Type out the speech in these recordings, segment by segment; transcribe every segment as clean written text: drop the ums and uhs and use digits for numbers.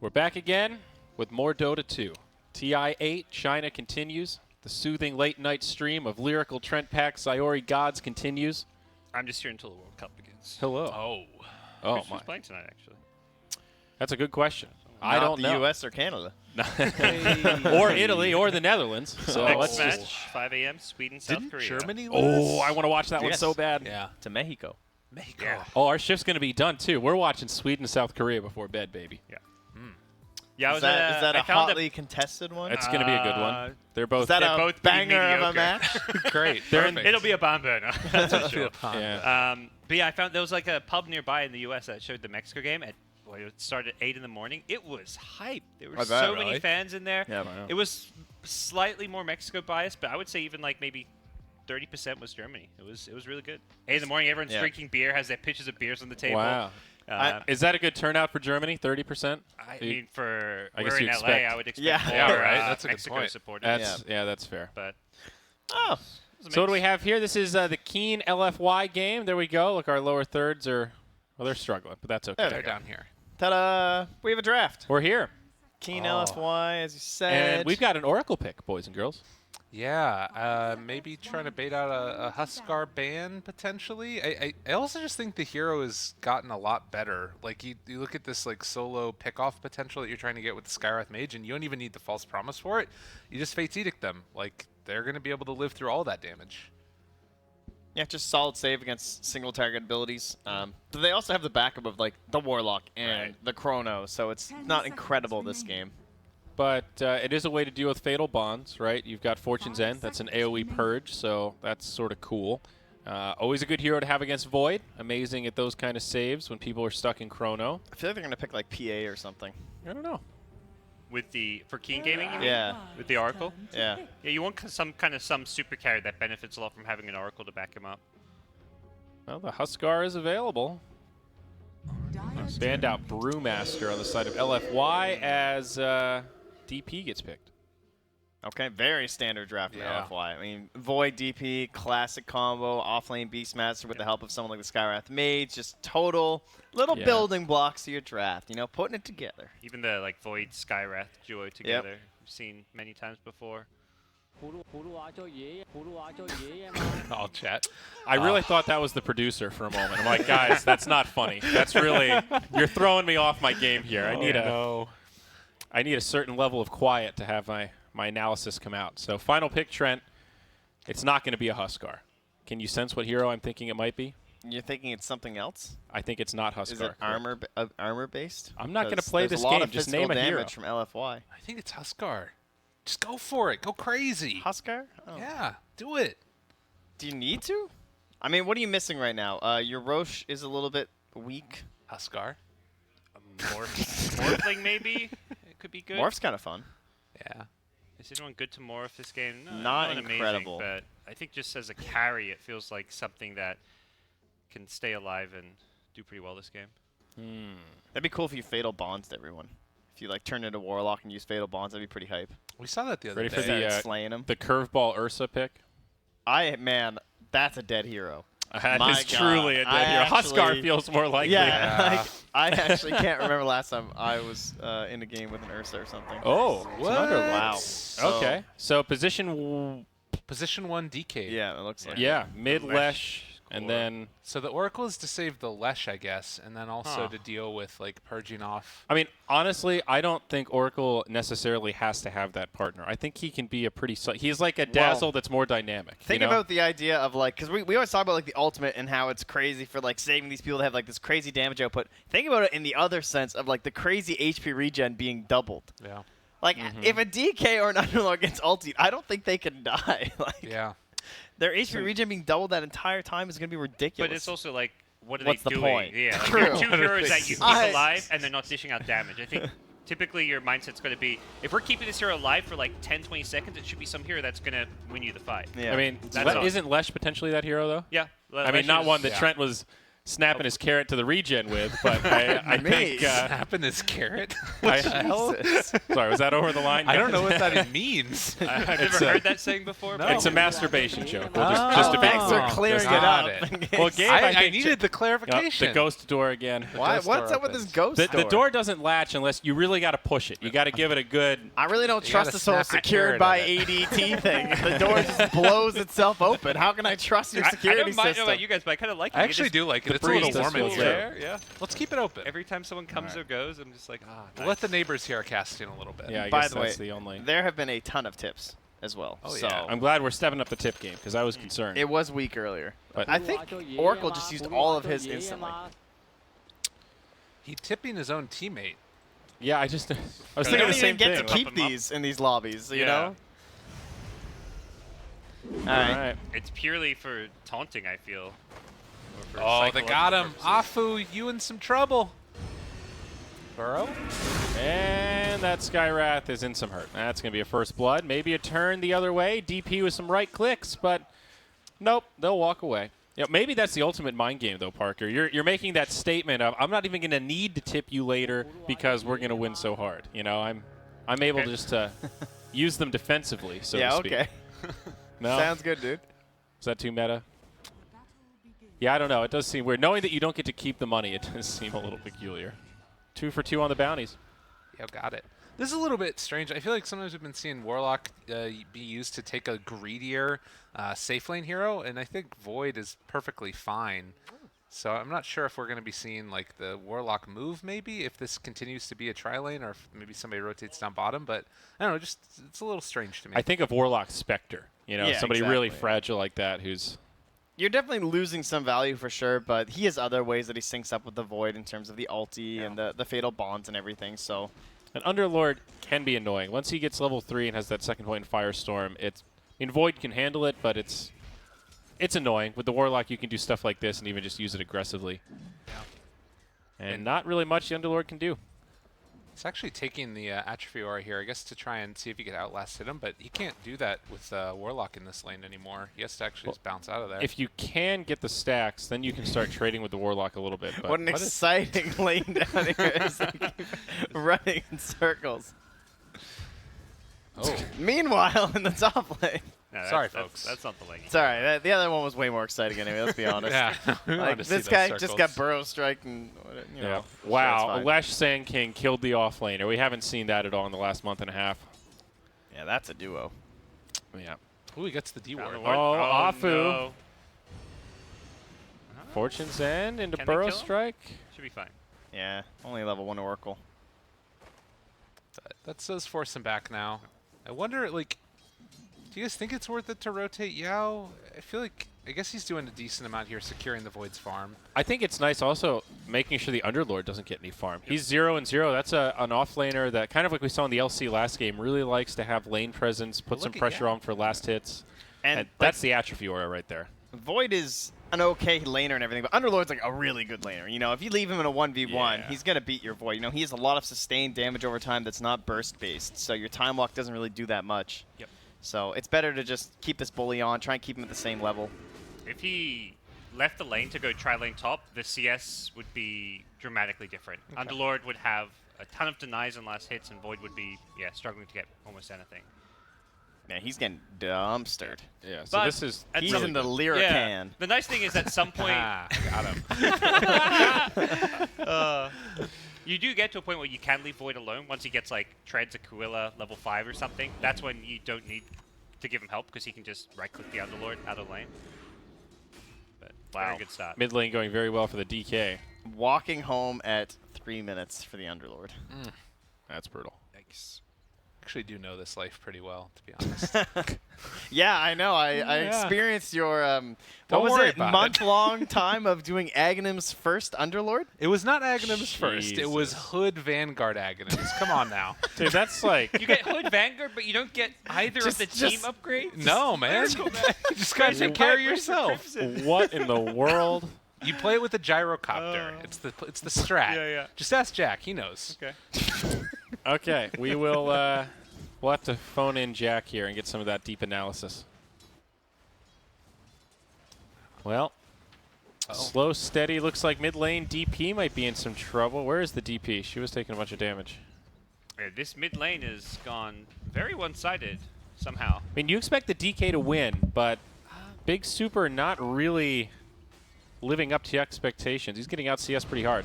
We're back again with more Dota 2. TI8, China continues. The soothing late-night stream of Lyrical, TrentPax, Zyori, GoDz continues. I'm just here until the World Cup begins. Hello. Who's playing tonight, actually? That's a good question. Not I don't know. the U.S. or Canada. Or Italy or the Netherlands. So Next let's match, just... 5 a.m., Sweden, South Didn't Korea. Germany lose? Oh, I want to watch that one Yes. so bad. Yeah. To Mexico. Mexico. Yeah. Oh, our shift's going to be done, too. We're watching Sweden, South Korea before bed, baby. Yeah. Yeah, Is that a hotly contested one? It's going to be a good one. They're both... Is that they're a both banger of a mediocre. match? Great. It'll be a bomb burner. That's for sure. Yeah. But yeah, I found there was like a pub nearby in the U.S. that showed the Mexico game at. Well, it started at 8 in the morning. It was hype. There were I bet, so many really? fans in there. Yeah, I know. It was slightly more Mexico biased, but I would say even like maybe 30% was Germany. It was really good. 8 in the morning, everyone's Yeah. drinking beer, has their pitchers of beers on the table. Wow. Is that a good turnout for Germany, 30%? I mean, for I guess we're in you LA, expect- I would expect Yeah. more Yeah, right. That's a good Mexico point. supporters. That's fair. But Oh. it was a So what do we mix. have here? This is the Keen LFY game. There we go. Look, our lower thirds are, well, they're struggling, but that's okay. There They're down here. Ta-da! We have a draft. We're here. Keen Oh. LFY, as you said. And we've got an Oracle pick, boys and girls. Yeah, maybe trying to bait out a Huskar ban, potentially. I also just think the hero has gotten a lot better. Like, you look at this, like, solo pick-off potential that you're trying to get with the Skywrath Mage, and you don't even need the False Promise for it. You just Fate's Edict them. Like, they're going to be able to live through all that damage. Yeah, just solid save against single target abilities. But they also have the backup of like the Warlock and the Chrono, so it's not incredible this game. But it is a way to deal with Fatal Bonds, right? You've got Fortune's End. That's an AoE purge, so that's sort of cool. Always a good hero to have against Void. Amazing at those kind of saves when people are stuck in Chrono. I feel like they're gonna pick like PA or something. I don't know. With the for Keen Gaming, you mean? Yeah. With the Oracle. Yeah. Yeah, you want some super carry that benefits a lot from having an Oracle to back him up. Well, the Huskar is available. Standout Brewmaster on the side of LFY as DP gets picked. Okay, very standard draft from Yeah. LFY. I mean, Void DP, classic combo, offlane Beastmaster with the help of someone like the Skywrath Mage, just total little Yeah. building blocks to your draft, you know, putting it together. Even the like Void Skywrath duo together, we've seen many times before. I'll chat. I really thought that was the producer for a moment. I'm like, guys, that's not funny. That's really, you're throwing me off my game here. I need a certain level of quiet to have my analysis come out. So final pick, Trent. It's not going to be a Huskar. Can you sense what hero I'm thinking it might be? You're thinking it's something else? I think it's not Huskar. Is it armor based? I'm not gonna play this game. Just name a hero. Damage from LFY. I think it's Huskar. Just go for it. Go crazy. Huskar? Oh. Yeah, do it. Do you need to? I mean, what are you missing right now? Your Roche is a little bit weak. Huskar. Morphling maybe? It could be good. Morph's kind of fun. Yeah. Is anyone good to morph this game? No, Not amazing, incredible. but I think just as a carry, it feels like something that can stay alive and do pretty well this game. That'd be cool if you Fatal Bonds to everyone. If you like turn into Warlock and use Fatal Bonds, that'd be pretty hype. We saw that the other Ready day. for Started the slaying them. the curveball Ursa pick? Man, that's a dead hero. That My is God. truly a dead hero. Huskar actually- feels more likely. Yeah, like, I actually can't remember last time I was in a game with an Ursa or something. Oh, What? Wow. okay. So position, Position 1 DK. Yeah, it looks like. yeah, mid Lesh Lesh, and core. then So the Oracle is to save the Lesh, I guess, and then also Huh. to deal with like purging off. I mean, honestly, I don't think Oracle necessarily has to have that partner. I think he can be a pretty. He's like a Dazzle that's more dynamic. Think you know? about the idea of like, because we always talk about like the ultimate and how it's crazy for like saving these people to have like this crazy damage output. Think about it in the other sense of like the crazy HP regen being doubled. Yeah. Like if a DK or an Underlord gets ulti, I don't think they can die. Like Yeah. their HP regen being doubled that entire time is going to be ridiculous. But it's also like, what are What's they the doing? point? Yeah, like True. you're two heroes that you keep I- alive, and they're not dishing out damage. I think typically your mindset's going to be, if we're keeping this hero alive for like 10, 20 seconds, it should be some hero that's going to win you the fight. Yeah. I mean, That's all. isn't Lesh potentially that hero though? Yeah. I mean, not one that yeah. Trent was snapping his carrot to the regen with, but I think Snapping his carrot. Sorry, was that over the line? I don't know what that even means. I've never heard that saying before. No. but It's a masturbation joke. We'll just to be Thanks for clearing it Got up. it. Well, Gabe, I think needed the clarification. the ghost door again. What's up with this ghost The door? door doesn't latch unless you really got to push it. You got to give it a good. I really don't trust gotta this whole snap the secured carrot by of it. ADT thing. If the door just blows itself open, how can I trust your I security don't mind system? about you guys, but I kind of like it. I You actually just- do like it. It's a breeze little does warm in feel here. good. Yeah. Let's keep it open. Every time someone comes or goes, I'm just like, ah. We'll let the neighbors hear our casting a little bit. Yeah, I By guess the way, that's the only. there have been a ton of tips as well. Oh, so yeah. I'm glad we're stepping up the tip game because I was concerned. it was weak earlier. But- I think Oracle just used all of his instantly. He tipping his own teammate. Yeah, I was You thinking don't the even same get thing. to keep Pump 'em up. these in these lobbies, you Yeah. know? All All right. right. It's purely for taunting, I feel. Or for Oh, they got him. psychological purposes. Afu, you in some trouble. Burrow? And that Skywrath is in some hurt. That's going to be a first blood. Maybe a turn the other way. DP with some right clicks, but nope, they'll walk away. You know, maybe that's the ultimate mind game, though, Parker. You're making that statement of, I'm not even going to need to tip you later because we're going to win so hard. You know, I'm able to just use them defensively, so Yeah, to speak. okay. No? Sounds good, dude. Is that too meta? Yeah, I don't know. It does seem weird. Knowing that you don't get to keep the money, it does seem a little peculiar. 2 for 2 on the bounties. Yeah, got it. This is a little bit strange. I feel like sometimes we've been seeing Warlock be used to take a greedier safe lane hero, and I think Void is perfectly fine. So I'm not sure if we're going to be seeing like the Warlock move maybe, if this continues to be a tri-lane, or if maybe somebody rotates down bottom, but I don't know, just it's a little strange to me. I think of Warlock Spectre. You know, Yeah, somebody really exactly. fragile like that who's... You're definitely losing some value for sure, but he has other ways that he syncs up with the Void in terms of the ulti and the fatal bonds and everything, so... An Underlord can be annoying. Once he gets level 3 and has that second point in Firestorm, Void can handle it, but it's annoying. With the Warlock, you can do stuff like this and even just use it aggressively. And not really much the Underlord can do. It's actually taking the Atrophy Aura here, I guess, to try and see if he could outlast hit him, but he can't do that with Warlock in this lane anymore. He has to actually just bounce out of there. If you can get the stacks, then you can start trading with the Warlock a little bit. But What an exciting lane down here. It's like running in circles. Oh, Meanwhile, in the top lane. No, Sorry, that's- folks. That's not the lane. It's all right. The other one was way more exciting anyway, let's be honest. yeah. We wanted Like, to see this those guy just got circles. burrow striked and, you know. yeah. sure, Wow. it's fine. Lesh Sand King killed the offlaner. We haven't seen that at all in the last month and a half. Yeah, that's a duo. Yeah. Ooh, he gets the D Found the ward. ward. Oh, Afu. No. Fortune's End into Can they Burrow kill him? Strike. Should be fine. Yeah, only level 1 Oracle. That does force him back now. I wonder, like, do you guys think it's worth it to rotate Yao? I feel like, I guess he's doing a decent amount here securing the Void's farm. I think it's nice also making sure the Underlord doesn't get any farm. He's 0 and 0. That's an offlaner that, kind of like we saw in the LC last game, really likes to have lane presence, put some Look at pressure Yao. on for last hits. And, And that's the Atrophy Aura right there. Void is an okay laner and everything, but Underlord's like a really good laner. You know, if you leave him in a 1v1, Yeah. he's going to beat your Void. You know, he has a lot of sustained damage over time that's not burst-based, so your time walk doesn't really do that much. Yep. So it's better to just keep this bully on, try and keep him at the same level. If he left the lane to go tri-lane top, the CS would be dramatically different. Underlord would have a ton of denies and last hits, and Void would be, struggling to get almost anything. Man, he's getting dumpstered. Yeah, so But this is at He's some- in the Lyrican. The nice thing is at some point, Ah, got him. you do get to a point where you can leave Void alone once he gets like Treads, Aquila, level 5 or something. That's when you don't need to give him help because he can just right-click the Underlord out of the lane. But very good start. mid lane going very well for the DK. Walking home at 3 minutes for the Underlord. That's brutal. Yikes. Actually do know this life pretty well, to be honest. Yeah, I know. I Yeah. experienced your, Don't what was worry it, about it. month-long time of doing Aghanim's first Underlord? It was not Aghanim's first. It was Jesus. Hood Vanguard Aghanim's. Come on now. Dude, that's like... You get Hood Vanguard, but you don't get either Just- of the just- team upgrades? No, man. You just gotta take care of yourself. what in the world? You play it with a gyrocopter. It's the strat. Yeah. Just ask Jack. He knows. Okay. Okay, we will... we'll have to phone in Jack here and get some of that deep analysis. Well, Slow, steady. Looks like mid lane DP might be in some trouble. Where is the DP? She was taking a bunch of damage. Yeah, this mid lane has gone very one-sided somehow. I mean, you expect the DK to win, but Big Super not really living up to expectations. He's getting out CS pretty hard.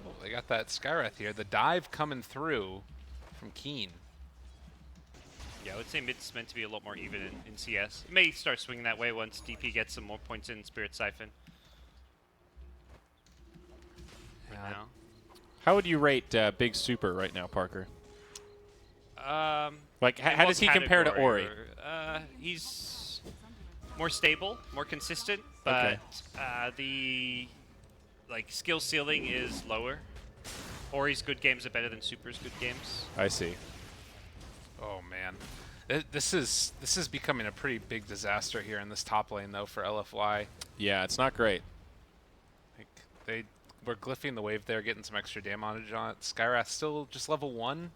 Oh, they got that Skywrath here. The dive coming through from Keen. Yeah, I would say mid's meant to be a lot more even in CS. It may start swinging that way once DP gets some more points in Spirit Siphon. Right now. How would you rate Big Super right now, Parker? Like, how what does he compare to Ori? He's more stable, more consistent, but the skill ceiling is lower. Ori's good games are better than Super's good games. I see. Oh man, this is becoming a pretty big disaster here in this top lane though for LFY. Yeah, it's not great. Like they were glyphing the wave there, getting some extra damage on it. Skywrath still just level 1.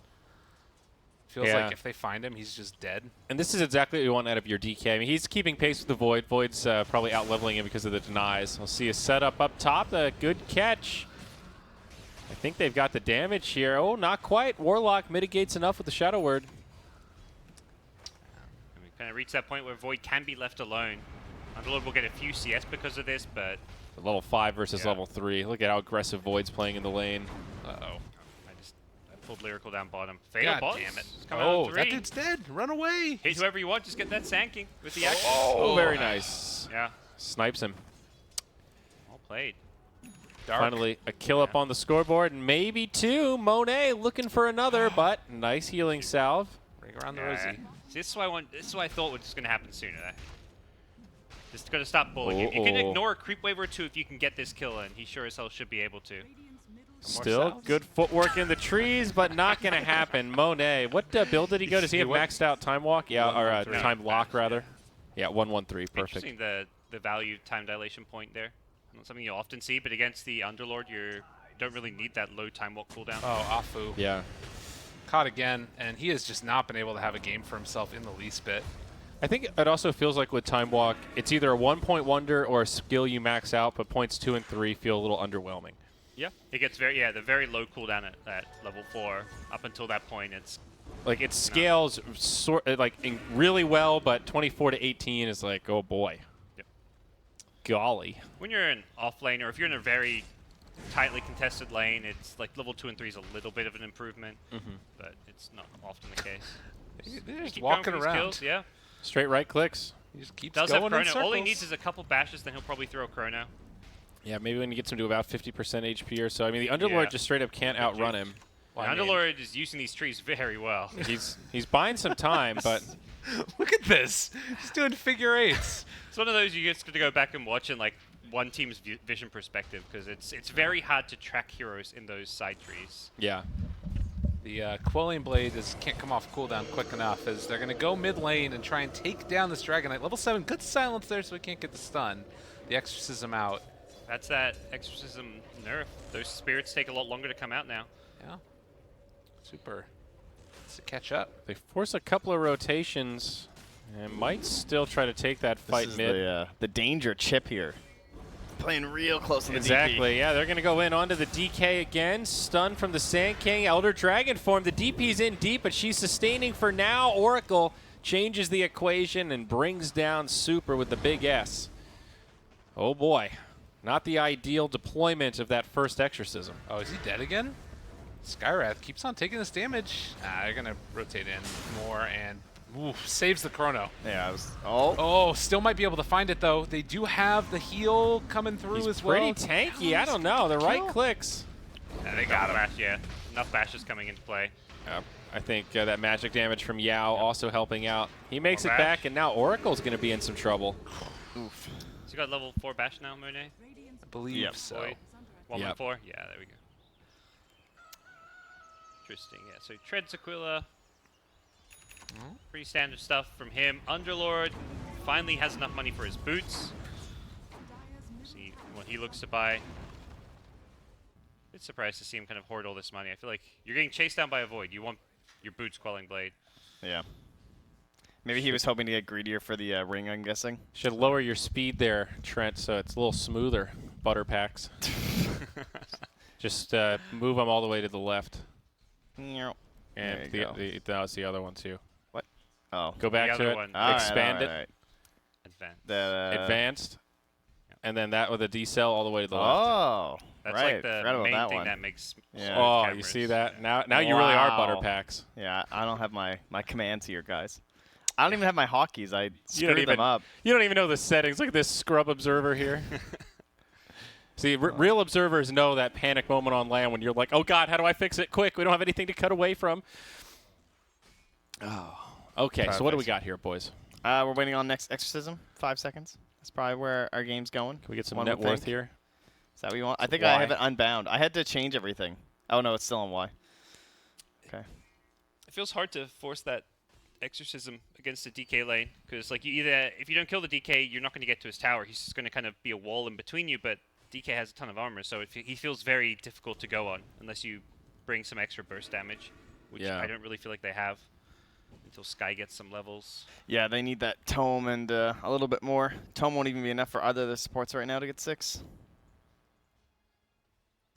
Feels like if they find him, he's just dead. And this is exactly what you want out of your DK. I mean, he's keeping pace with the Void. Void's probably out-leveling him because of the denies. We'll see a setup up top. A good catch. I think they've got the damage here. Oh, not quite. Warlock mitigates enough with the Shadow Word. We kind of reached that point where Void can be left alone. Underlord will get a few CS because of this, but... Level 5 versus level 3. Look at how aggressive Void's playing in the lane. Uh-oh. I pulled Lyrical down bottom. Fatal boss. Damn it. Oh, that dude's dead. Run away. Hit whoever you want. Just get that Sand with the action. Oh, very nice. Yeah. Snipes him. Well played. Dark. Finally, a kill up on the scoreboard, and maybe 2. Monet looking for another, but nice healing salve. Ring around the rosy. See, this is what I thought was just going to happen sooner. Just going to stop bullying him. You can ignore a creep wave or 2 if you can get this kill in. He sure as hell should be able to. Still good footwork in the trees, but not going to happen. Monet, what build did he go? Does he have maxed out time walk? Yeah, or time lock rather. Yeah, 113, perfect. Interesting the value time dilation point there. Not something you often see, but against the Underlord, you don't really need that low time walk cooldown. Oh, Afu. Yeah. Caught again, and he has just not been able to have a game for himself in the least bit. I think it also feels like with time walk, it's either a 1-point wonder or a skill you max out, but points 2 and 3 feel a little underwhelming. Yeah, it gets the very low cooldown at level 4. Up until that point, it's like it scales really well, but 24 to 18 is like, oh boy. Yep. Golly. When you're in off lane, or if you're in a very tightly contested lane, it's like level 2 and 3 is a little bit of an improvement, but it's not often the case. They're just Keep walking going for these around. kills, yeah. Straight right clicks. He just keeps Does have going in Chrono. circles. All he needs is a couple bashes, then he'll probably throw a Chrono. Yeah, maybe when he gets him to about 50% HP or so. I mean, the Underlord just straight up can't outrun him. Well, Underlord is using these trees very well. He's buying some time, but Look at this. He's doing figure 8s. It's one of those you just got to go back and watch in like one team's vision perspective, because it's very hard to track heroes in those side trees. yeah. The Quelling Blade can't come off cooldown quick enough, as they're going to go mid lane and try and take down this Dragon Knight. Level 7, good silence there so he can't get the stun. The Exorcism out. That's that Exorcism nerf. Those spirits take a lot longer to come out now. Yeah. Super. Let's catch up. They force a couple of rotations and might still try to take that fight This is mid. the danger chip here. Playing real close to the Exactly, yeah, they're going to go in onto the DK again. Stun from the Sand King. Elder Dragon form. The DP's in deep, but she's sustaining for now. Oracle changes the equation and brings down Super with the big S. Oh boy. Not the ideal deployment of that first Exorcism. Oh, is he dead again? Skywrath keeps on taking this damage. They're going to rotate in more and saves the Chrono. Yeah, Oh, still might be able to find it, though. They do have the heal coming through He's as well. pretty tanky. I don't know. The right clicks. Yeah, they got him. Yeah, enough bashes coming into play. I think that magic damage from Yao also helping out. He makes it bash. back, and now Oracle's going to be in some trouble. Oof. So you got level 4 bash now, Monet? I believe so. Boy. 1-1-4? Yep. Yeah, there we go. Interesting, yeah. So Treads Aquila. Pretty standard stuff from him. Underlord finally has enough money for his boots. See what he looks to buy. Bit surprised to see him kind of hoard all this money. I feel like you're getting chased down by a void. You want your boots Quelling Blade. Yeah. Maybe he was hoping to get greedier for the ring, I'm guessing. Should lower your speed there, Trent, so it's a little smoother. Butter packs. Just move them all the way to the left. And that's the other one too. What? Oh. Go back The to other it. one. Expand it. Right. Advanced. Advanced. And then that with a decel all the way to the left. Oh. That's right. like the Forgot about main that thing one. that makes. Yeah. Oh, you cameras. see that? Now you really are butter Wow. packs. Yeah, I don't have my commands here, guys. I don't even have my hotkeys. I You don't screwed even them up. You don't even know the settings. Look at this scrub observer here. See, real observers know that panic moment on land when you're like, oh, God, how do I fix it? Quick, we don't have anything to cut away from. Oh. Okay, so what do we got here, boys? We're waiting on next exorcism. 5 seconds. That's probably where our game's going. Can we get some One net would worth think. here? Is that what you want? I think Y. I have it unbound. I had to change everything. Oh, no, it's still on Y. Okay. It feels hard to force that exorcism against the DK lane because, like, if you don't kill the DK, you're not going to get to his tower. He's just going to kind of be a wall in between you. But DK has a ton of armor, so he feels very difficult to go on unless you bring some extra burst damage, which I don't really feel like they have until Sky gets some levels. Yeah, they need that tome and a little bit more. Tome won't even be enough for either of the supports right now to get 6.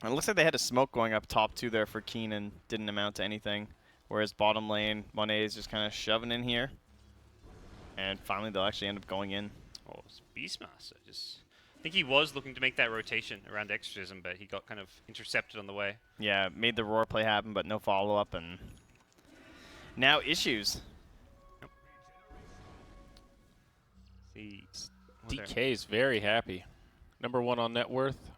And it looks like they had a smoke going up top two there for Keenan. Didn't amount to anything. Whereas bottom lane, Monet is just kind of shoving in here. And finally, they'll actually end up going in. Oh, it's Beastmaster. I think he was looking to make that rotation around Exorcism, but he got kind of intercepted on the way. Yeah, made the roar play happen, but no follow-up. And now issues. Yep. See, DK is very happy. Number 1 on net worth.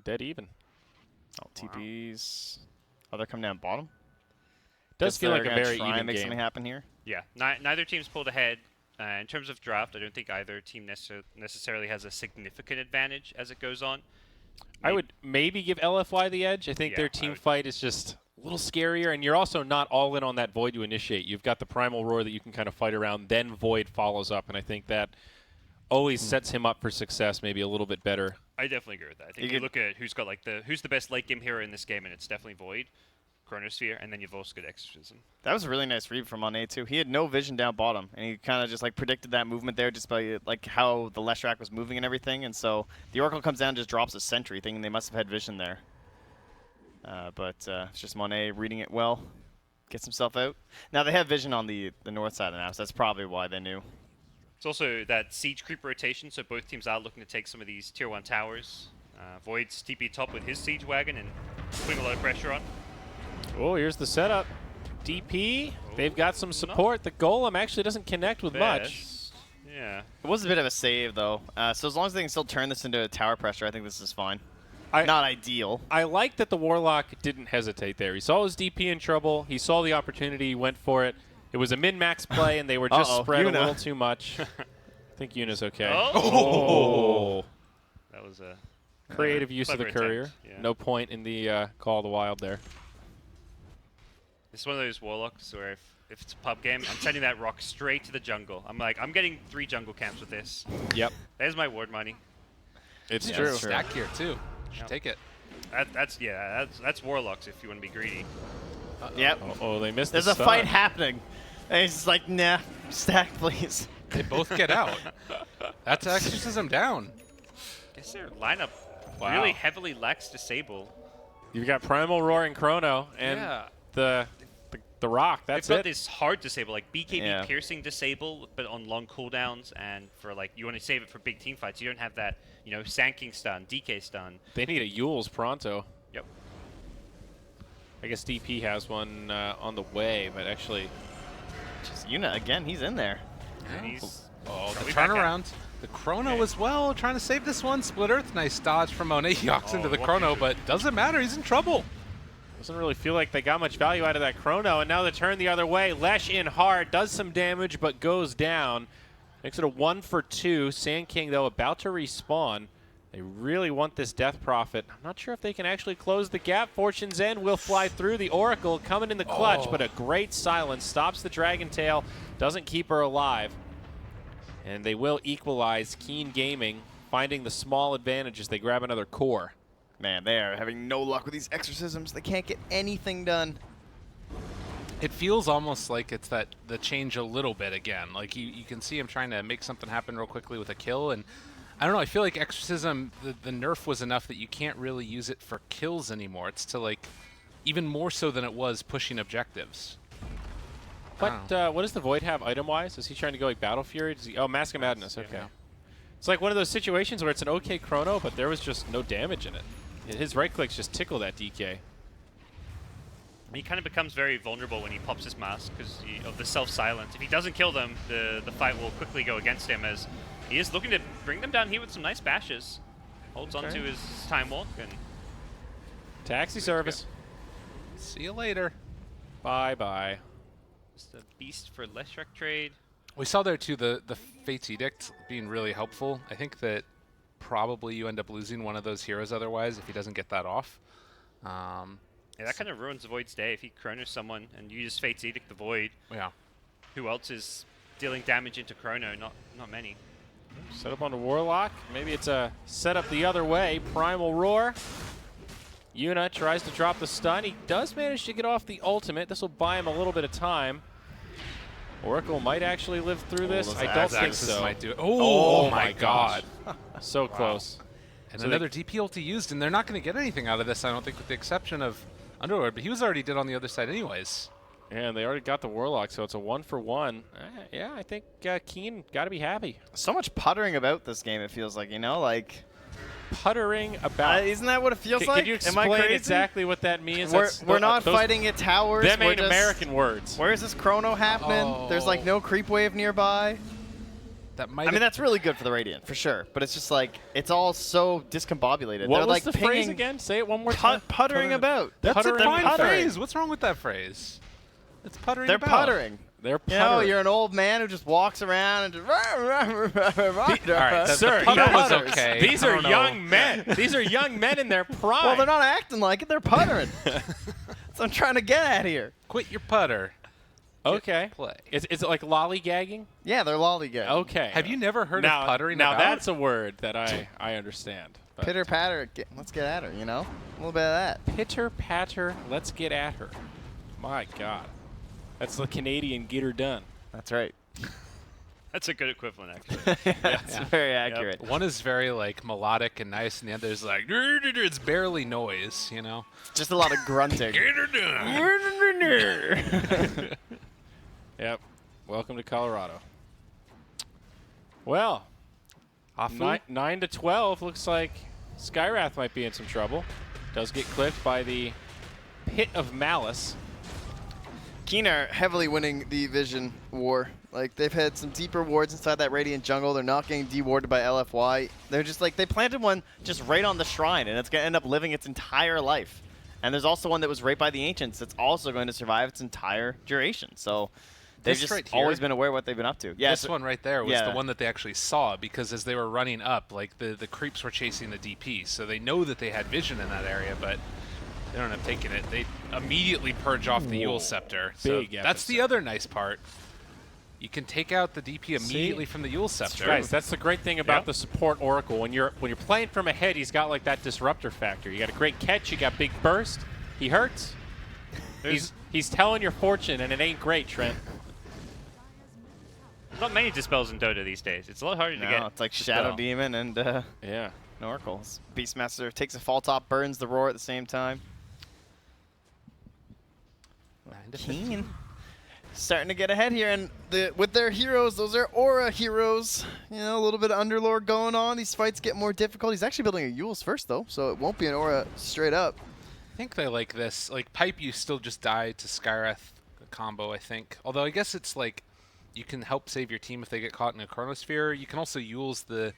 Dead even. Oh, TPs. Oh, they're coming down bottom. Does Guess feel like they're a gonna very try and even make game. something happen here. Yeah, neither team's pulled ahead. In terms of draft, I don't think either team necessarily has a significant advantage as it goes on. I would maybe give LFY the edge. I think their team fight is just a little scarier, and you're also not all in on that Void to initiate. You've got the Primal Roar that you can kind of fight around, then Void follows up, and I think that always sets him up for success maybe a little bit better. I definitely agree with that. I think you look at who's got who's the best late game hero in this game, and it's definitely Void, Chronosphere, and then you've also got Exorcism. That was a really nice read from Monet too. He had no vision down bottom, and he kind of just like predicted that movement there just by like how the Leshrac was moving and everything. And so the Oracle comes down and just drops a sentry, thinking they must have had vision there. But it's just Monet reading it well, gets himself out. Now they have vision on the north side of the map, so that's probably why they knew. It's also that siege creep rotation, so both teams are looking to take some of these tier 1 towers. Void's TP top with his siege wagon and putting a lot of pressure on. Oh, here's the setup. DP, they've got some support. The Golem actually doesn't connect with much. Yeah. It was a bit of a save though, so as long as they can still turn this into a tower pressure, I think this is fine. Not ideal. I like that the Warlock didn't hesitate there. He saw his DP in trouble. He saw the opportunity, he went for it. It was a min-max play, and they were just spread a little too much. I think Yuna's okay. Oh! That was a creative use of the clever courier. attempt, yeah. No point in the Call of the Wild there. It's one of those Warlocks where if it's a pub game, I'm sending that rock straight to the jungle. I'm getting 3 jungle camps with this. Yep. There's my ward money. It's true. Stack here, too. Should take it. That's Warlocks if you want to be greedy. Yep. Oh, they missed There's the a stun. fight happening. And he's just like, nah, stack, please. They both get out. That's Exorcism down. Guess their lineup really heavily lacks Disable. You've got Primal Roar and Chrono, and the Rock. That's They've got it. this hard Disable, like BKB piercing Disable, but on long cooldowns, and for like you want to save it for big team fights. You don't have that, Sanking stun, DK stun. They need a Yule's pronto. Yep. I guess DP has one on the way, but actually... Just Yuna, again, he's in there. And he's The turnaround. The Chrono as well, trying to save this one. Split Earth, nice dodge from Monet. He walks into the Chrono, but doesn't matter. He's in trouble. Doesn't really feel like they got much value out of that Chrono, and now the turn the other way. Lesh in hard, does some damage, but goes down. Makes it a 1 for 2. Sand King, though, about to respawn. They really want this Death Prophet. I'm not sure if they can actually close the gap. Fortune's End will fly through. The Oracle coming in the clutch, but a great silence. Stops the Dragon Tail, doesn't keep her alive. And they will equalize. Keen Gaming finding the small advantage as they grab another core. Man, they are having no luck with these exorcisms. They can't get anything done. It feels almost like it's the change a little bit again. Like you can see him trying to make something happen real quickly with a kill, and I don't know. I feel like Exorcism, the nerf was enough that you can't really use it for kills anymore. It's to like even more so than it was pushing objectives. What does the Void have item-wise? Is he trying to go like Battle Fury? Does he, oh, Mask of Madness. Okay. Yeah. It's like one of those situations where it's an okay chrono, but there was just no damage in it. His right clicks just tickle that DK. He kind of becomes very vulnerable when he pops his mask because of the self-silence. If he doesn't kill them, the fight will quickly go against him as he is looking to bring them down here with some nice bashes. Holds onto his time walk and Taxi service. See you later. Bye-bye. just a beast for Leshrac trade. We saw there too the Fate's Edict being really helpful. I think that probably you end up losing one of those heroes otherwise if he doesn't get that off. Yeah, that kind of ruins the Void's day. If he Chronos someone and you just Fate's Edict the Void, Yeah. who else is dealing damage into Chrono? Not many. Set up on the Warlock. Maybe it's a setup the other way. Primal Roar. Yuna tries to drop the stun. He does manage to get off the ultimate. This will buy him a little bit of time. Oracle might actually live through this. I don't think so. Might do it. Oh my god. So close. And So another DP ulti used, and they're not going to get anything out of this, I don't think, with the exception of Underlord, but he was already dead on the other side anyways. And they already got the Warlock, so it's a 1-for-1. Yeah, I think Keen got to be happy. So much puttering about this game, it feels like, you know? Like, Puttering about. isn't that what it feels like? Can you Am I explain crazy? exactly what that means? We're not fighting at towers. Them we're ain't just, American words. Where's this chrono happening? There's like no creep wave nearby. That might I mean, that's really good for the Radiant, for sure. But it's just like, it's all so discombobulated. What They're was like the pinging, phrase again? Say it one more time. puttering about. That's puttering a fine about. phrase. What's wrong with that phrase? It's puttering They're about. puttering. They're You know, puttering. you're an old man who just walks around and just. All right, Sir, the putter you was putters. okay. These I are don't know. young men. These are young men in their prime. Well, they're not acting like it. They're puttering. That's what I'm trying to get at here. Quit your putter. Okay. Play. Is it like lollygagging? Yeah, they're lollygagging. Okay. Have you never heard now, of puttering Now about? that's a word that I understand. but- Pitter patter. Let's get at her, you know? A little bit of that. Pitter patter. Let's get at her. My God. That's the Canadian get her done. That's right. That's a good equivalent, actually. That's very accurate. One is very like melodic and nice, and the other is like it's barely noise, you know. Just a lot of grunting. Get her done. Yep. Welcome to Colorado. Well, Afu? 9 to 12 looks like Skywrath might be in some trouble. Does get clipped by the Pit of Malice. Keen are heavily winning the Vision war. Like, they've had some deeper wards inside that Radiant jungle. They're not getting dewarded by LFY. They're just like, they planted one just right on the shrine, and it's going to end up living its entire life. And there's also one that was right by the Ancients that's also going to survive its entire duration. So they've This just right here? always been aware of what they've been up to. Yeah, This one right there was yeah. the one that they actually saw, because as they were running up, like the creeps were chasing the DP, so they know that they had vision in that area, but they don't end up taking it. They immediately purge off the Yule Scepter. So Big that's the other nice part. You can take out the DP immediately from the Yule Scepter. Guys, that's the great thing about Yep. the support Oracle. When you're playing from ahead, he's got like that disruptor factor. You got a great catch, you got big burst. He hurts. He's telling your fortune, and it ain't great, Trent. Not many dispels in Dota these days. It's a lot harder to No, get. it's like Dispel. Shadow Demon and Yeah. Oracles. Beastmaster takes a fall top, burns the roar at the same time. 9 to 15. Keen starting to get ahead here, and with their heroes, those are aura heroes. You know, a little bit of Underlord going on. These fights get more difficult. He's actually building a Yule's first, though, so it won't be an aura straight up. I think they like this. Like, Pipe, you still just die to Skywrath combo, I think. Although I guess it's like you can help save your team if they get caught in a Chronosphere. You can also Yule's the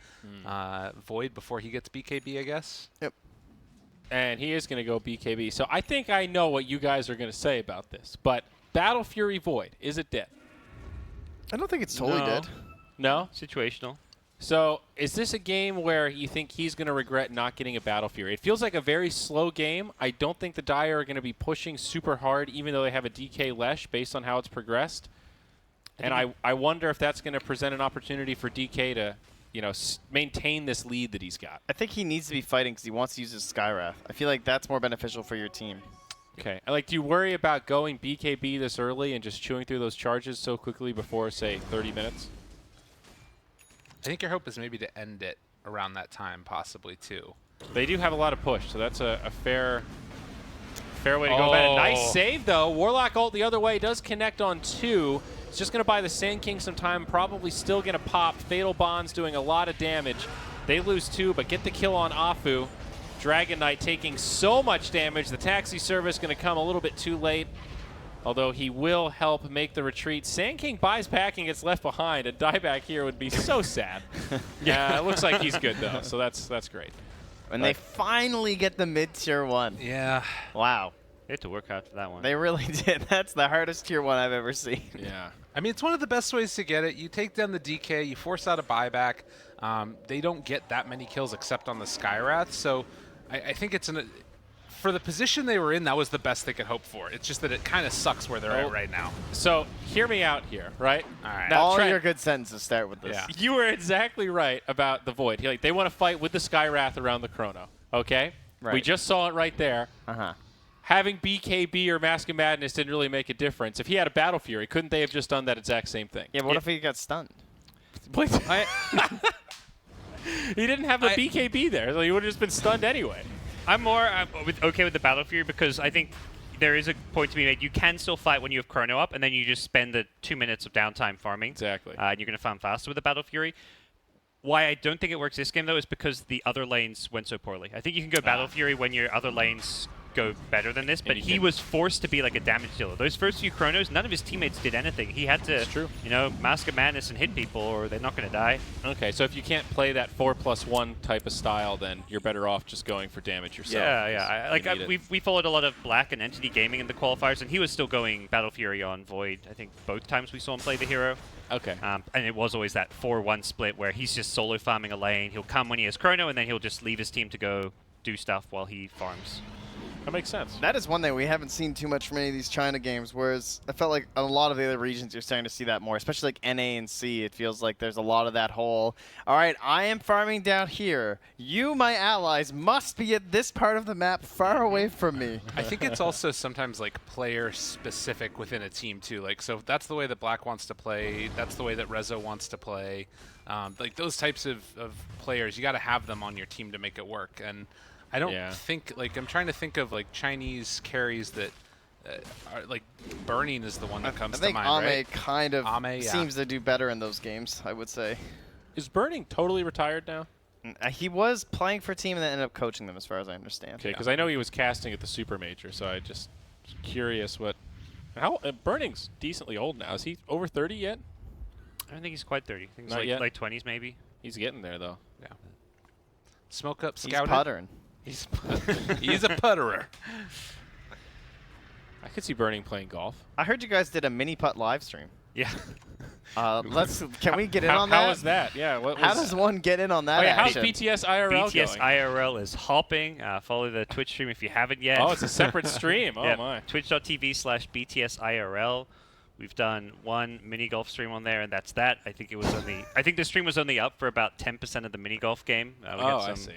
Void before he gets BKB, I guess. Yep. And he is going to go BKB. So I think I know what you guys are going to say about this. But Battle Fury Void, is it dead? I don't think it's totally No. dead. No? Situational. So is this a game where you think he's going to regret not getting a Battle Fury? It feels like a very slow game. I don't think the Dire are going to be pushing super hard, even though they have a DK Lesh based on how it's progressed. And I wonder if that's going to present an opportunity for DK to, you know, maintain this lead that he's got. I think he needs to be fighting because he wants to use his Skywrath. I feel like that's more beneficial for your team. Okay. Like, do you worry about going BKB this early and just chewing through those charges so quickly before, say, 30 minutes? I think your hope is maybe to end it around that time, possibly, too. They do have a lot of push, so that's a fair way to go about it. Nice save, though. Warlock ult the other way does connect on 2. It's just going to buy the Sand King some time. Probably still going to pop. Fatal Bond's doing a lot of damage. They lose 2, but get the kill on Afu. Dragon Knight taking so much damage. The taxi service going to come a little bit too late, although he will help make the retreat. Sand King buys back and gets left behind. A dieback here would be so sad. Yeah, it looks like he's good, though, so that's great. And they finally get the mid-tier 1. Yeah. Wow. They had to work hard for that one. They really did. That's the hardest tier 1 I've ever seen. Yeah. I mean, it's one of the best ways to get it. You take down the DK, you force out a buyback. They don't get that many kills except on the Skywrath, so I think it's for the position they were in, that was the best they could hope for. It's just that it kind of sucks where they're at right now. So hear me out here, right? All right. Now, All Trent, your good sentences start with this. Yeah. you were exactly right about the Void. Like, they want to fight with the Skywrath around the Chrono, okay? Right. We just saw it right there. Uh-huh. Having BKB or Mask of Madness didn't really make a difference. If he had a Battle Fury, couldn't they have just done that exact same thing? Yeah, but what if he got stunned? He didn't have the BKB there, so he would have just been stunned anyway. I'm more okay with the Battle Fury because I think there is a point to be made. You can still fight when you have Chrono up, and then you just spend the 2 minutes of downtime farming. Exactly. And you're going to farm faster with the Battle Fury. Why I don't think it works this game, though, is because the other lanes went so poorly. I think you can go Battle Fury when your other lanes go better than this, but he was forced to be like a damage dealer. Those first few Chronos, none of his teammates did anything. He had to, you know, Mask of Madness and hit people, or they're not going to die. Okay, so if you can't play that 4+1 type of style, then you're better off just going for damage yourself. Yeah. We followed a lot of Black and Entity Gaming in the qualifiers, and he was still going Battle Fury on Void. I think both times we saw him play the hero. Okay. And it was always that 4-1 split where he's just solo farming a lane. He'll come when he has Chrono, and then he'll just leave his team to go do stuff while he farms. That makes sense. That is one thing we haven't seen too much from any of these China games, whereas I felt like a lot of the other regions you're starting to see that more, especially like NA and C. It feels like there's a lot of that whole, all right, I am farming down here. You, my allies, must be at this part of the map far away from me. I think it's also sometimes like player specific within a team too. Like, so if that's the way that Black wants to play, that's the way that Rezo wants to play. Like those types of players, you got to have them on your team to make it work. And I don't think, like, I'm trying to think of like Chinese carries that are like Burning is the one that comes to mind, I right? think kind of Ame, seems to do better in those games, I would say. Is Burning totally retired now? He was playing for a team and then ended up coaching them, as far as I understand. Okay, because I know he was casting at the Super Major, so I just curious what. How Burning's decently old now. Is he over 30 yet? I don't think he's quite 30. I think Not he's yet. like 20s maybe. He's getting there though. Yeah. Smoke up, He's scouted. puttering. He's a putterer. I could see Burning playing golf. I heard you guys did a mini putt live stream. Yeah. Can we get in on that? How was that? Yeah. What How was, does one get in on that? how's action? BTS IRL BTS going? IRL is hopping. Follow the Twitch stream if you haven't yet. Oh, it's a separate stream. Oh yeah. my. Twitch.tv/BTS IRL. We've done one mini golf stream on there, and that's that. I think it was only. I think the stream was only up for about 10% of the mini golf game. We Oh, had I some, see.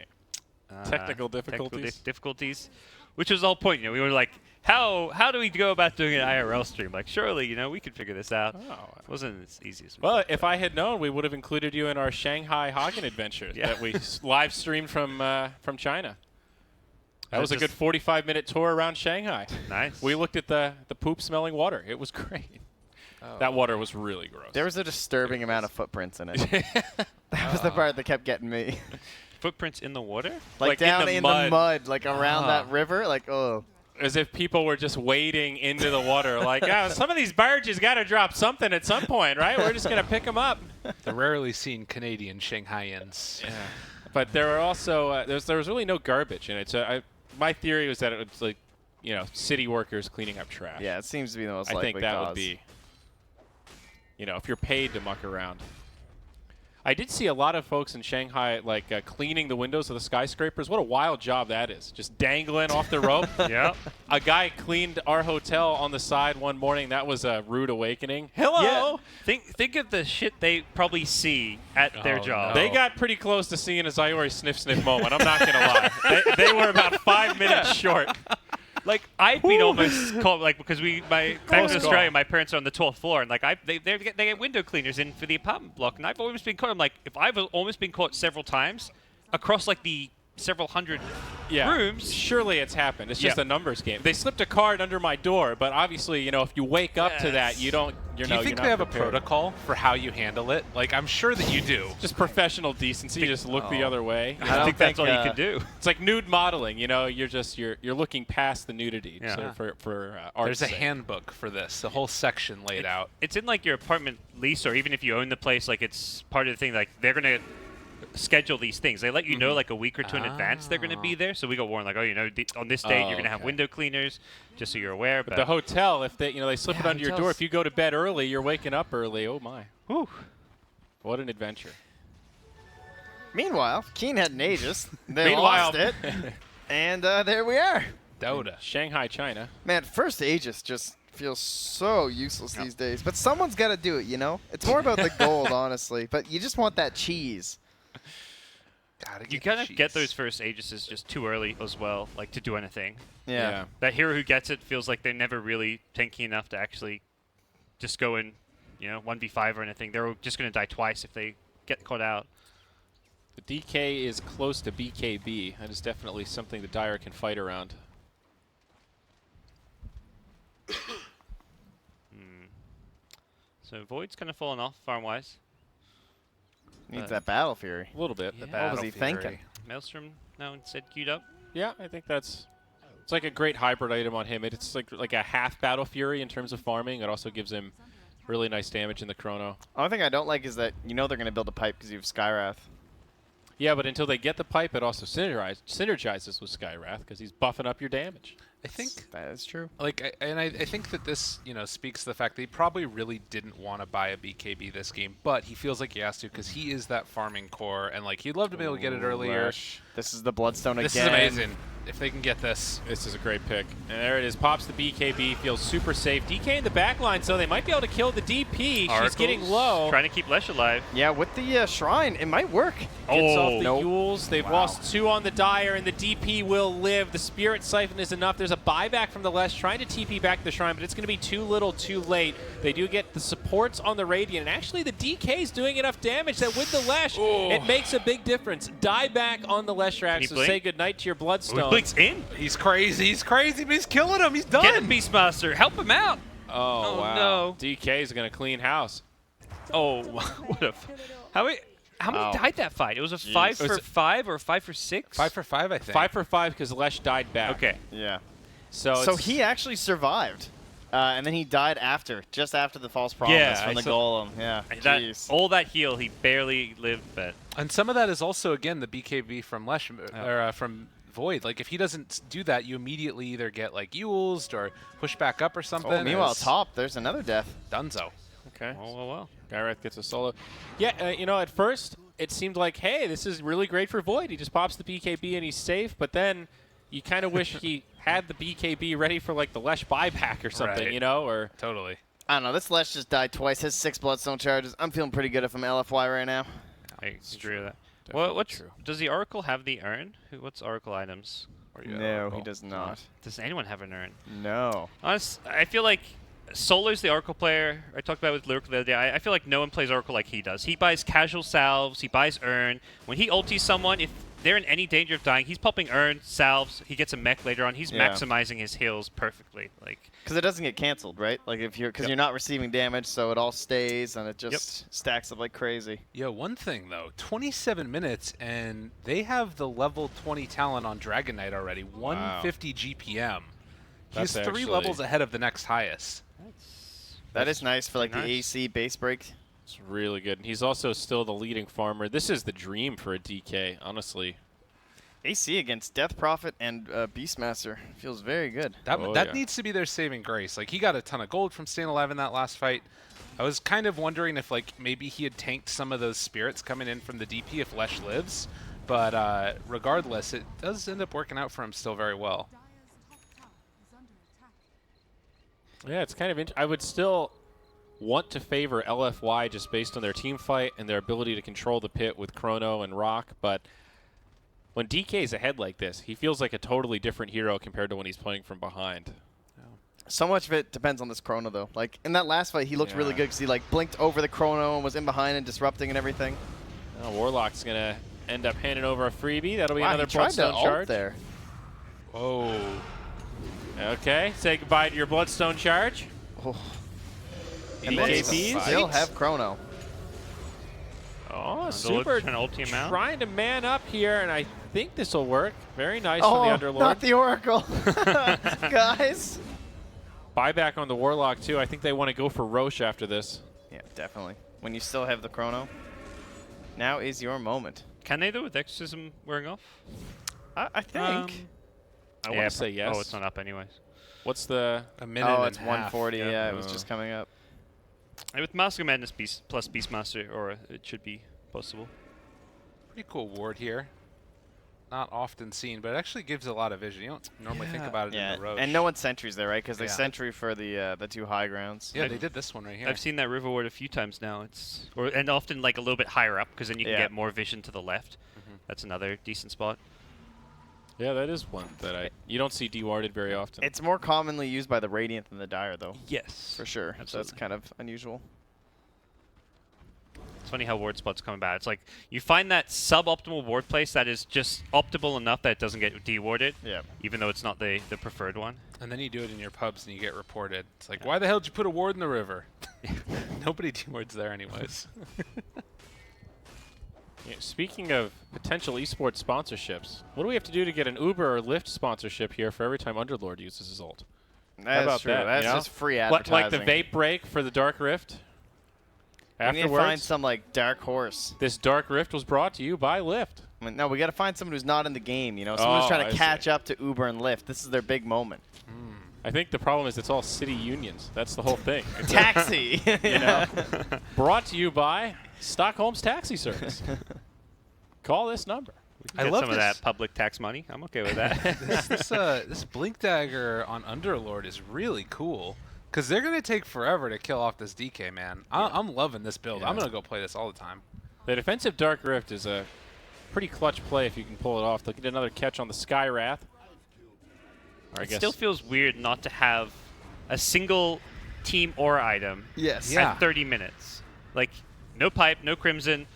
Technical difficulties. difficulties, which was the whole point. You know, we were like, how do we go about doing an IRL stream? Like, surely, you know, we could figure this out. Oh. It wasn't as easy as we Well, thought. if I had known, we would have included you in our Shanghai Hagen adventure that we live streamed from China. That was a good 45-minute tour around Shanghai. Nice. We looked at the poop-smelling water. It was great. Oh. That water was really gross. There was a disturbing amount of footprints in it. That was the part that kept getting me. Footprints in the water? Like in down the in mud. the mud, like around that river, like, oh. As if people were just wading into the water. Like, some of these barges got to drop something at some point, right? We're just going to pick them up. The rarely seen Canadian Shanghaians. Yeah. But there were also there was really no garbage in it. So my theory was that it was like, you know, city workers cleaning up trash. Yeah, it seems to be the most I likely think that cause. would be, you know, if you're paid to muck around. I did see a lot of folks in Shanghai like cleaning the windows of the skyscrapers. What a wild job that is. Just dangling off the rope. Yeah. A guy cleaned our hotel on the side one morning. That was a rude awakening. Hello. Yeah. Think of the shit they probably see at their job. no. They got pretty close to seeing a Zyori sniff moment. I'm not going to lie. They were about 5 minutes short. Like I've been almost caught because back in Australia, my parents are on the 12th floor, and like they get window cleaners in for the apartment block, and I've always been caught. I'm like, if I've almost been caught several times across like the several hundred rooms. Surely it's happened. It's just a numbers game. They slipped a card under my door, but obviously, if you wake up to that, you don't. Do you think they have a protocol for how you handle it? Like, I'm sure that you do. Just professional decency. You just look the other way. I think that's all you can do. It's like nude modeling. You're looking past the nudity. Yeah. So for art. There's a handbook for this. The whole section laid out. It's in like your apartment lease, or even if you own the place, like it's part of the thing. Like they're gonna schedule these things. They let you know like a week or two in advance they're going to be there. So we got warned like, on this date you're going to have window cleaners, just so you're aware. But the hotel, if they slip it under your door, if you go to bed early, you're waking up early. Oh my! Whew. What an adventure! Meanwhile, Keen had an Aegis. They lost it, and there we are. Dota. Shanghai, China. Man, first Aegis just feels so useless these days. But someone's got to do it, It's more about the gold, honestly. But you just want that cheese. You kind of get those first Aegises just too early as well, like to do anything. Yeah. That hero who gets it feels like they're never really tanky enough to actually just go in, 1v5 or anything. They're just going to die twice if they get caught out. The DK is close to BKB. That is definitely something the Dire can fight around. So Void's kind of fallen off farm-wise. Needs that Battle Fury. A little bit. What was he thinking? Maelstrom now instead queued up. Yeah, I think it's like a great hybrid item on him. It's like a half Battle Fury in terms of farming. It also gives him really nice damage in the chrono. Only thing I don't like is that they're going to build a pipe because you have Skywrath. Yeah, but until they get the pipe, it also synergizes with Skywrath because he's buffing up your damage. I think that is true. I think that this, speaks to the fact that he probably really didn't want to buy a BKB this game, but he feels like he has to because he is that farming core, and like he'd love to be able to get it earlier. This is the Bloodstone again. This is amazing. If they can get this. This is a great pick. And there it is. Pops the BKB. Feels super safe. DK in the back line, so they might be able to kill the DP. She's getting low. Trying to keep Lesh alive. Yeah, with the Shrine, it might work. Gets off the Yules. They've lost 2 on the Dire, and the DP will live. The Spirit Siphon is enough. There's a buyback from the Lesh trying to TP back the Shrine, but it's going to be too little too late. They do get the supports on the Radiant, and actually the DK's doing enough damage that with the Lesh, it makes a big difference. Die back on the Leshrac, so say goodnight to your Bloodstone. He blinks in. He's crazy, but he's killing him. He's done. Get him, Beastmaster. Help him out. Oh, wow. No. DK is going to clean house. Oh, what a... How many died that fight? It was a 5 for 5 or a 5 for 6? 5 for 5, I think. 5 for 5 because Lesh died back. Okay. Yeah. So he actually survived. And then he died just after the false promise from the golem. Yeah. All that heal, he barely lived, but... And some of that is also, again, the BKB from Lesh, or from Void. Like, if he doesn't do that, you immediately either get, like, Yulesed or push back up or something. Oh, meanwhile, top, there's another death. Dunzo. Okay. Oh, well. Gyrath gets a solo. Yeah, at first, it seemed like, hey, this is really great for Void. He just pops the BKB and he's safe, but then you kind of wish he had the BKB ready for, like, the Lesh buyback or something, or... Totally. I don't know. This Lesh just died twice. Has 6 Bloodstone charges. I'm feeling pretty good if I'm LFY right now. I agree with that. Well, does the Oracle have the urn? What's Oracle items? No, he does not. Does anyone have an urn? No. I feel like Solar's the Oracle player. I talked about it with Lyrical the other day. I feel like no one plays Oracle like he does. He buys casual salves. He buys urn. When he ultis someone, if they're in any danger of dying, he's popping urn, salves. He gets a mech later on. He's maximizing his heals perfectly. Because it doesn't get canceled, right? Like because you're not receiving damage, so it all stays and it just stacks up like crazy. Yeah, one thing though, 27 minutes and they have the level 20 talent on Dragon Knight already, 150 GPM. He's 3 levels ahead of the next highest. That is nice for the AC base break. It's really good. And he's also still the leading farmer. This is the dream for a DK, honestly. AC against Death Prophet and Beastmaster feels very good. That needs to be their saving grace. Like, he got a ton of gold from staying alive in that last fight. I was kind of wondering if, maybe he had tanked some of those spirits coming in from the DP if Lesh lives. But regardless, it does end up working out for him still very well. Yeah, it's kind of I would still want to favor LFY just based on their team fight and their ability to control the pit with Chrono and Rock, but when DK's ahead like this, he feels like a totally different hero compared to when he's playing from behind. So much of it depends on this chrono, though. Like, in that last fight, he looked really good because he, like, blinked over the chrono and was in behind and disrupting and everything. Now Warlock's going to end up handing over a freebie. That'll be Wow, another he tried to Bloodstone ult charge. there. Whoa. Okay, say goodbye to your Bloodstone charge. Oh. And they KPs. still have chrono. Oh, Underlord Super trying to ult him out. trying to man up here, and I think this will work. Very nice Oh, from the Underlord. not the Oracle. Guys. Buyback on the Warlock, too. I think they want to go for Roche after this. Yeah, definitely. When you still have the chrono, now is your moment. Can they, though, with Exorcism wearing off? I think. I want to say yes. Oh, it's not up anyways. What's the... A minute Oh, and it's a half. 140. Yeah, it was just coming up. And with Mask of Madness plus Beastmaster, it should be possible. Pretty cool ward here. Not often seen, but it actually gives a lot of vision. You don't normally think about it in the Roche. And no one sentries there, right? Because they Yeah. sentry for the 2 high grounds. Yeah, they did this one right here. I've seen that River Ward a few times now. And often like a little bit higher up, because then you can get more vision to the left. That's another decent spot. Yeah, that is one that you don't see dewarded very often. It's more commonly used by the Radiant than the Dire, though. Yes. For sure. Absolutely. So that's kind of unusual. It's funny how ward spots come about. It's like you find that suboptimal ward place that is just optimal enough that it doesn't get dewarded, even though it's not the preferred one. And then you do it in your pubs and you get reported. It's like, why the hell did you put a ward in the river? Nobody dewards there anyways. Yeah, speaking of potential esports sponsorships, what do we have to do to get an Uber or Lyft sponsorship here for every time Underlord uses his ult? That's about true. that, That's you know? just free Like advertising. the vape break for the Dark Rift? We need to Afterwards, find some, like, Dark Horse. this Dark Rift was brought to you by Lyft. I mean, no, we got to find someone who's not in the game, you know? Someone who's trying I to see. catch up to Uber and Lyft. This is their big moment. I think the problem is it's all city unions. That's the whole thing. It's Taxi! you know, brought to you by Stockholm's Taxi Service. Call this number. I Get love some of this. that public tax money. I'm okay with that. This Blink Dagger on Underlord is really cool. Because they're going to take forever to kill off this DK, man. I'm loving this build. I'm going to go play this all the time. The defensive Dark Rift is a pretty clutch play if you can pull it off. They'll get another catch on the Sky Wrath. Or I It guess still feels weird not to have a single team aura item Yes. at 30 minutes. Like, no pipe, no crimson.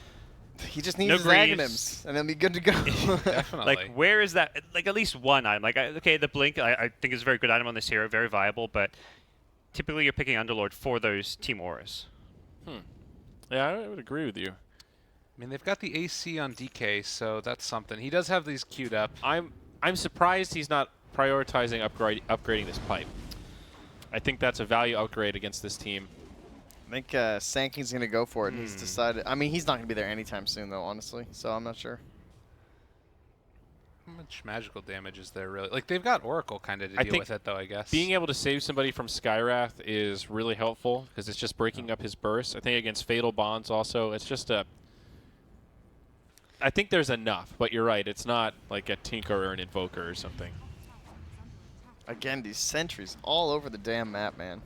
He just needs No his Greaves. Aghanims, and then be good to go. Definitely. Like, where is that? Like, at least one item. Like, okay, the Blink, I think is a very good item on this hero, very viable, but typically you're picking Underlord for those team auras. Yeah, I would agree with you. I mean, they've got the AC on DK, so that's something. He does have these queued up. I'm surprised he's not prioritizing upgrading this pipe. I think that's a value upgrade against this team. I think Sankey's going to go for it. He's decided. I mean, he's not going to be there anytime soon, though, honestly. So I'm not sure. How much magical damage is there, really? Like, they've got Oracle kind of to deal think with it, though, I guess. Being able to save somebody from Skywrath is really helpful because it's just breaking up his burst. I think against Fatal Bonds also, it's just a... I think there's enough, but you're right. It's not like a Tinker or an Invoker or something. Again, these sentries all over the damn map, man.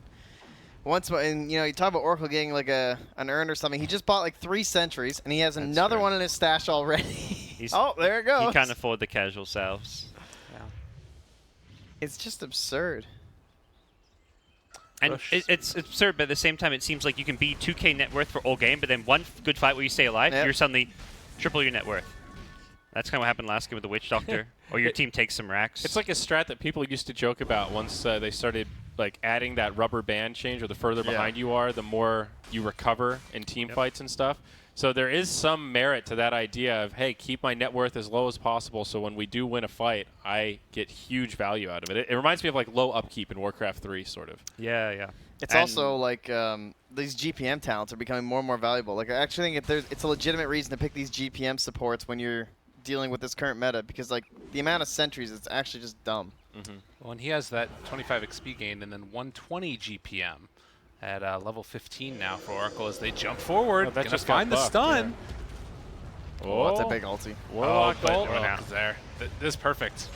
And you talk about Oracle getting like an urn or something. He just bought like 3 sentries, and he has another one in his stash already. Oh, there it goes. He can't afford the casual salves. It's just absurd. And it's absurd, but at the same time, it seems like you can be 2K net worth for all game, but then one good fight where you stay alive, you're suddenly triple your net worth. That's kind of what happened last game with the Witch Doctor. Or your team takes some racks. It's like a strat that people used to joke about once they started like adding that rubber band change, or the further behind you are, the more you recover in team fights and stuff. So there is some merit to that idea of, hey, keep my net worth as low as possible so when we do win a fight, I get huge value out of it. It reminds me of like low upkeep in Warcraft 3, sort of. Yeah. It's also like these GPM talents are becoming more and more valuable. Like I actually think it's a legitimate reason to pick these GPM supports when you're dealing with this current meta, because like the amount of sentries, it's actually just dumb. Well, and he has that 25 XP gain and then 120 GPM at level 15 now for Oracle as they jump forward. That Gonna just got find the buffed, stun. Oh, that's a big ulti. Warlock but ult. Oracle's there. This is perfect.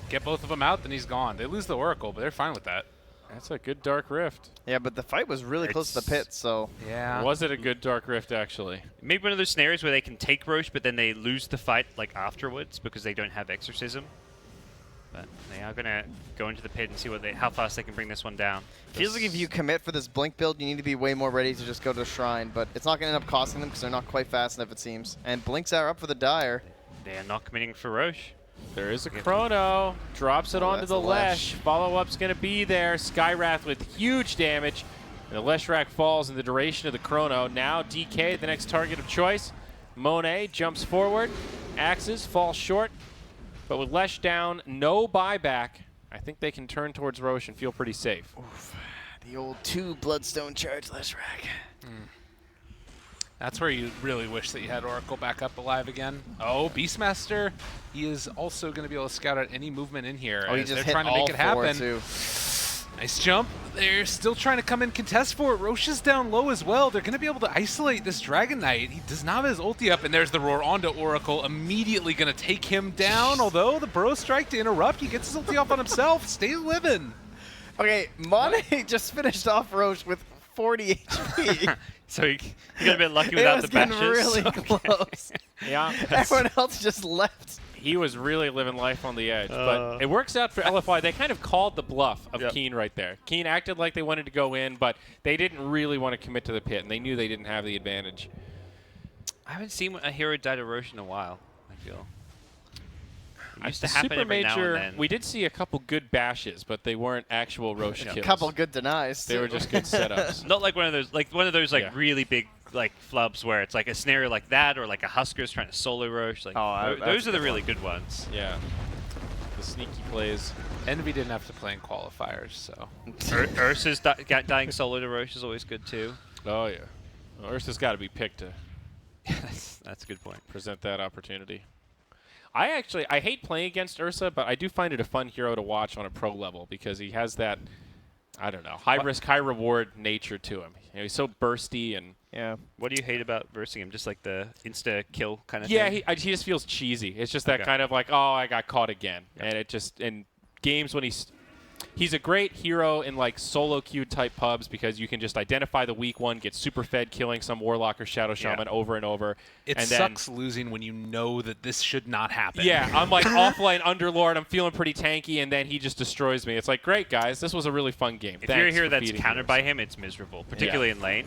Get both of them out, then he's gone. They lose the Oracle, but they're fine with that. That's a good Dark Rift. Yeah, but the fight was really close to the pit, so. Yeah. Was it a good Dark Rift, actually? Maybe one of those scenarios where they can take Roche, but then they lose the fight like afterwards because they don't have Exorcism. But they are going to go into the pit and see how fast they can bring this one down. Feels like if you commit for this Blink build, you need to be way more ready to just go to the Shrine, but it's not going to end up costing them because they're not quite fast enough, it seems. And Blinks are up for the Dire. They are not committing for Roche. There is a Chrono. Drops it onto that's the a Lesh. Follow-up's going to be there. Skywrath with huge damage. And the Leshrac falls in the duration of the Chrono. Now DK, the next target of choice. Monet jumps forward. Axes fall short. But with Lesh down, no buyback. I think they can turn towards Roche and feel pretty safe. Oof. The old 2 Bloodstone charge Leshrac. That's where you really wish that you had Oracle back up alive again. Oh, Beastmaster. He is also going to be able to scout out any movement in here. Oh, he as just they're hit trying to all make it 4 happen. too. Nice jump. They're still trying to come in contest for it. Roche is down low as well. They're going to be able to isolate this Dragon Knight. He does not have his ulti up, and there's the roar onto Oracle. Immediately going to take him down, although the Burrow Strike to interrupt. He gets his ulti off on himself. Stay living. Okay, Monet just finished off Roche with 40 HP. So he got a bit lucky without the bashes. It was getting really close. Yeah. Everyone else just left. He was really living life on the edge. But it works out for LFY. They kind of called the bluff of Keen right there. Keen acted like they wanted to go in, but they didn't really want to commit to the pit, and they knew they didn't have the advantage. I haven't seen a hero die to Roche in a while, I feel. It used to The happen Super every now Major, and then. we did see a couple good bashes, but they weren't actual Roche kills. A couple good denies. They were just good setups. Not like one of those Yeah. really big like flubs where it's like a scenario like that or like a Husker's trying to solo Roche. Like those are the really good ones. Yeah. The sneaky plays. Envy didn't have to play in qualifiers, so. Ursa's dying solo to Roche is always good too. Oh, yeah. Well, Ursa's got to be picked to That's a good point. present that opportunity. I hate playing against Ursa, but I do find it a fun hero to watch on a pro level because he has that, I don't know, high risk, high reward nature to him. You know, he's so bursty and Yeah. What do you hate about versing him? Just like the insta kill kind of yeah, thing? he just feels cheesy. It's just that Okay. kind of like, oh, I got caught again. And it just, in games when he's a great hero in like solo queue type pubs because you can just identify the weak one, get super fed killing some Warlock or Shadow Shaman over and over. It and sucks losing when you know that this should not happen. Yeah, I'm like offlane Underlord. I'm feeling pretty tanky, and then he just destroys me. It's like, great, guys. This was a really fun game. If you're a hero for that's feeding countered heroes. by him, it's miserable, particularly in lane.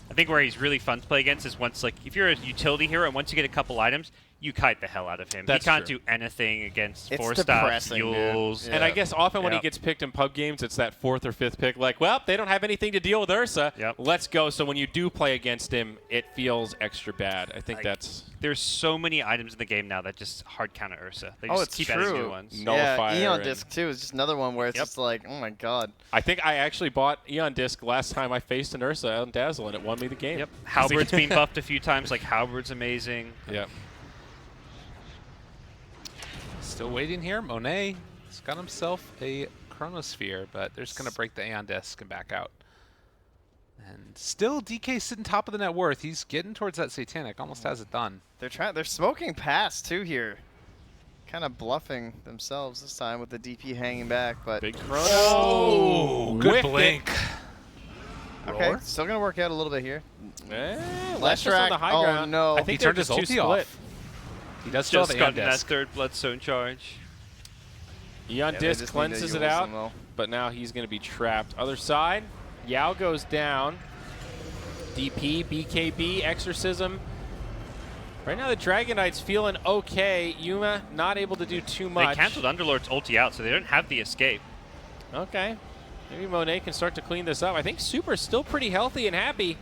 I think where he's really fun to play against is once, like, if you're a utility hero and once you get a couple items, you kite the hell out of him. That's he can't true. do anything against It's 4-star depressing, fuels. dude. And I guess often when he Yep. gets picked in pub games, it's that 4th or 5th pick. Like, well, they don't have anything to deal with Ursa. Yep. Let's go. So when you do play against him, it feels extra bad. I think Like, that's There's so many items in the game now that just hard counter Ursa. They Oh, just it's keep adding new true. ones. Nullifier Yeah, Eon and- Disc too is just another one where it's Yep. just like, oh my god. I think I actually bought Eon Disc last time I faced an Ursa on Dazzle, and it won me the game. Yep. Halberd's been buffed a few times. Like, Halberd's amazing. Yeah. Still waiting here. Monet has got himself a Chronosphere, but they're just going to break the Aeon Disc and back out. And still, DK sitting top of the net worth. He's getting towards that Satanic. Almost has it done. They're smoking past too here. Kind of bluffing themselves this time with the DP hanging back, but Big Chrono. Oh, good Whiffed it. blink. okay, Roar. still gonna work out a little bit here. Lesh is on the high oh ground. no. I He think turned they're his just too ulti split. off. He does still Just have the Aeon gotten that Disc. third Bloodstone charge. Eon Yeah, they Disc just need to cleanses it use out, them, though. but now he's going to be trapped. Other side, Yao goes down. DP, BKB, Exorcism. Right now the Dragon Knight's feeling okay. Yuma not able to do too much. They canceled Underlord's ulti out, so they don't have the escape. Okay. Maybe Monet can start to clean this up. I think Super's still pretty healthy and happy.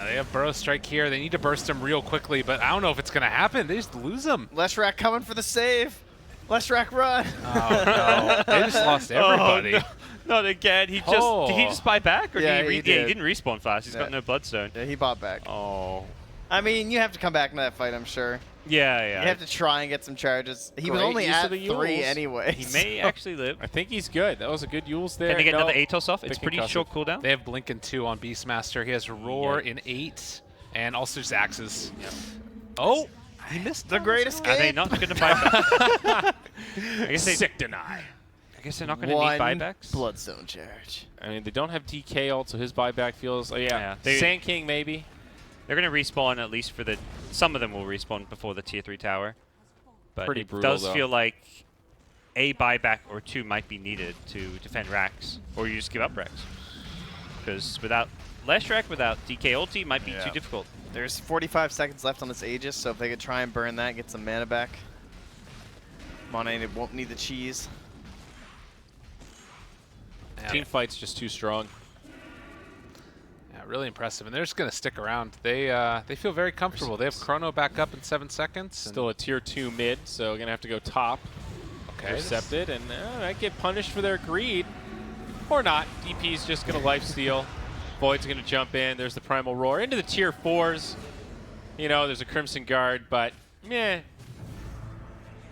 They have Burrow Strike here. They need to burst him real quickly, but I don't know if it's going to happen. They just lose him. Leshrac coming for the save. Leshrac run. Oh, no. They just lost everybody. Oh, no. Not again. Did he just buy back, or Yeah, did he, he did. he didn't respawn fast. He's got Yeah. no Bloodstone. Yeah, he bought back. Oh. I mean, you have to come back in that fight, I'm sure. Yeah. You have to try and get some charges. He was Great only use at of the 3 Yules. anyway. He may actually live. I think he's good. That was a good Yules there. Can they get No. another Atos off? It's The pretty concussive. short cooldown. They have Blink in 2 on Beastmaster. He has Roar in 8, and also Zax's. Yep. Oh, he missed The great escape. Are they not going to buy back? I guess they Sick deny. I guess they're not going to need buybacks. Bloodstone charge. I mean, they don't have DK ult, so his buyback feels... Oh, yeah. Sand King, maybe. They're going to respawn at least for the... Some of them will respawn before the tier 3 tower. But Pretty it brutal, does though. feel like a buyback or two might be needed to defend racks. Or you just give up racks. Because without Leshrac, without DK ulti, might be too difficult. There's 45 seconds left on this Aegis, so if they could try and burn that, get some mana back. Monet won't need the cheese. Team fight's just too strong. Yeah, really impressive, and they're just gonna stick around. They feel very comfortable. They have Chrono back up in 7 seconds. Still a tier 2 mid, so gonna have to go top. Okay. Intercepted, and might get punished for their greed. Or not. DP's just gonna lifesteal. Void's gonna jump in. There's the Primal Roar. Into the tier 4s. You know, there's a Crimson Guard, but meh.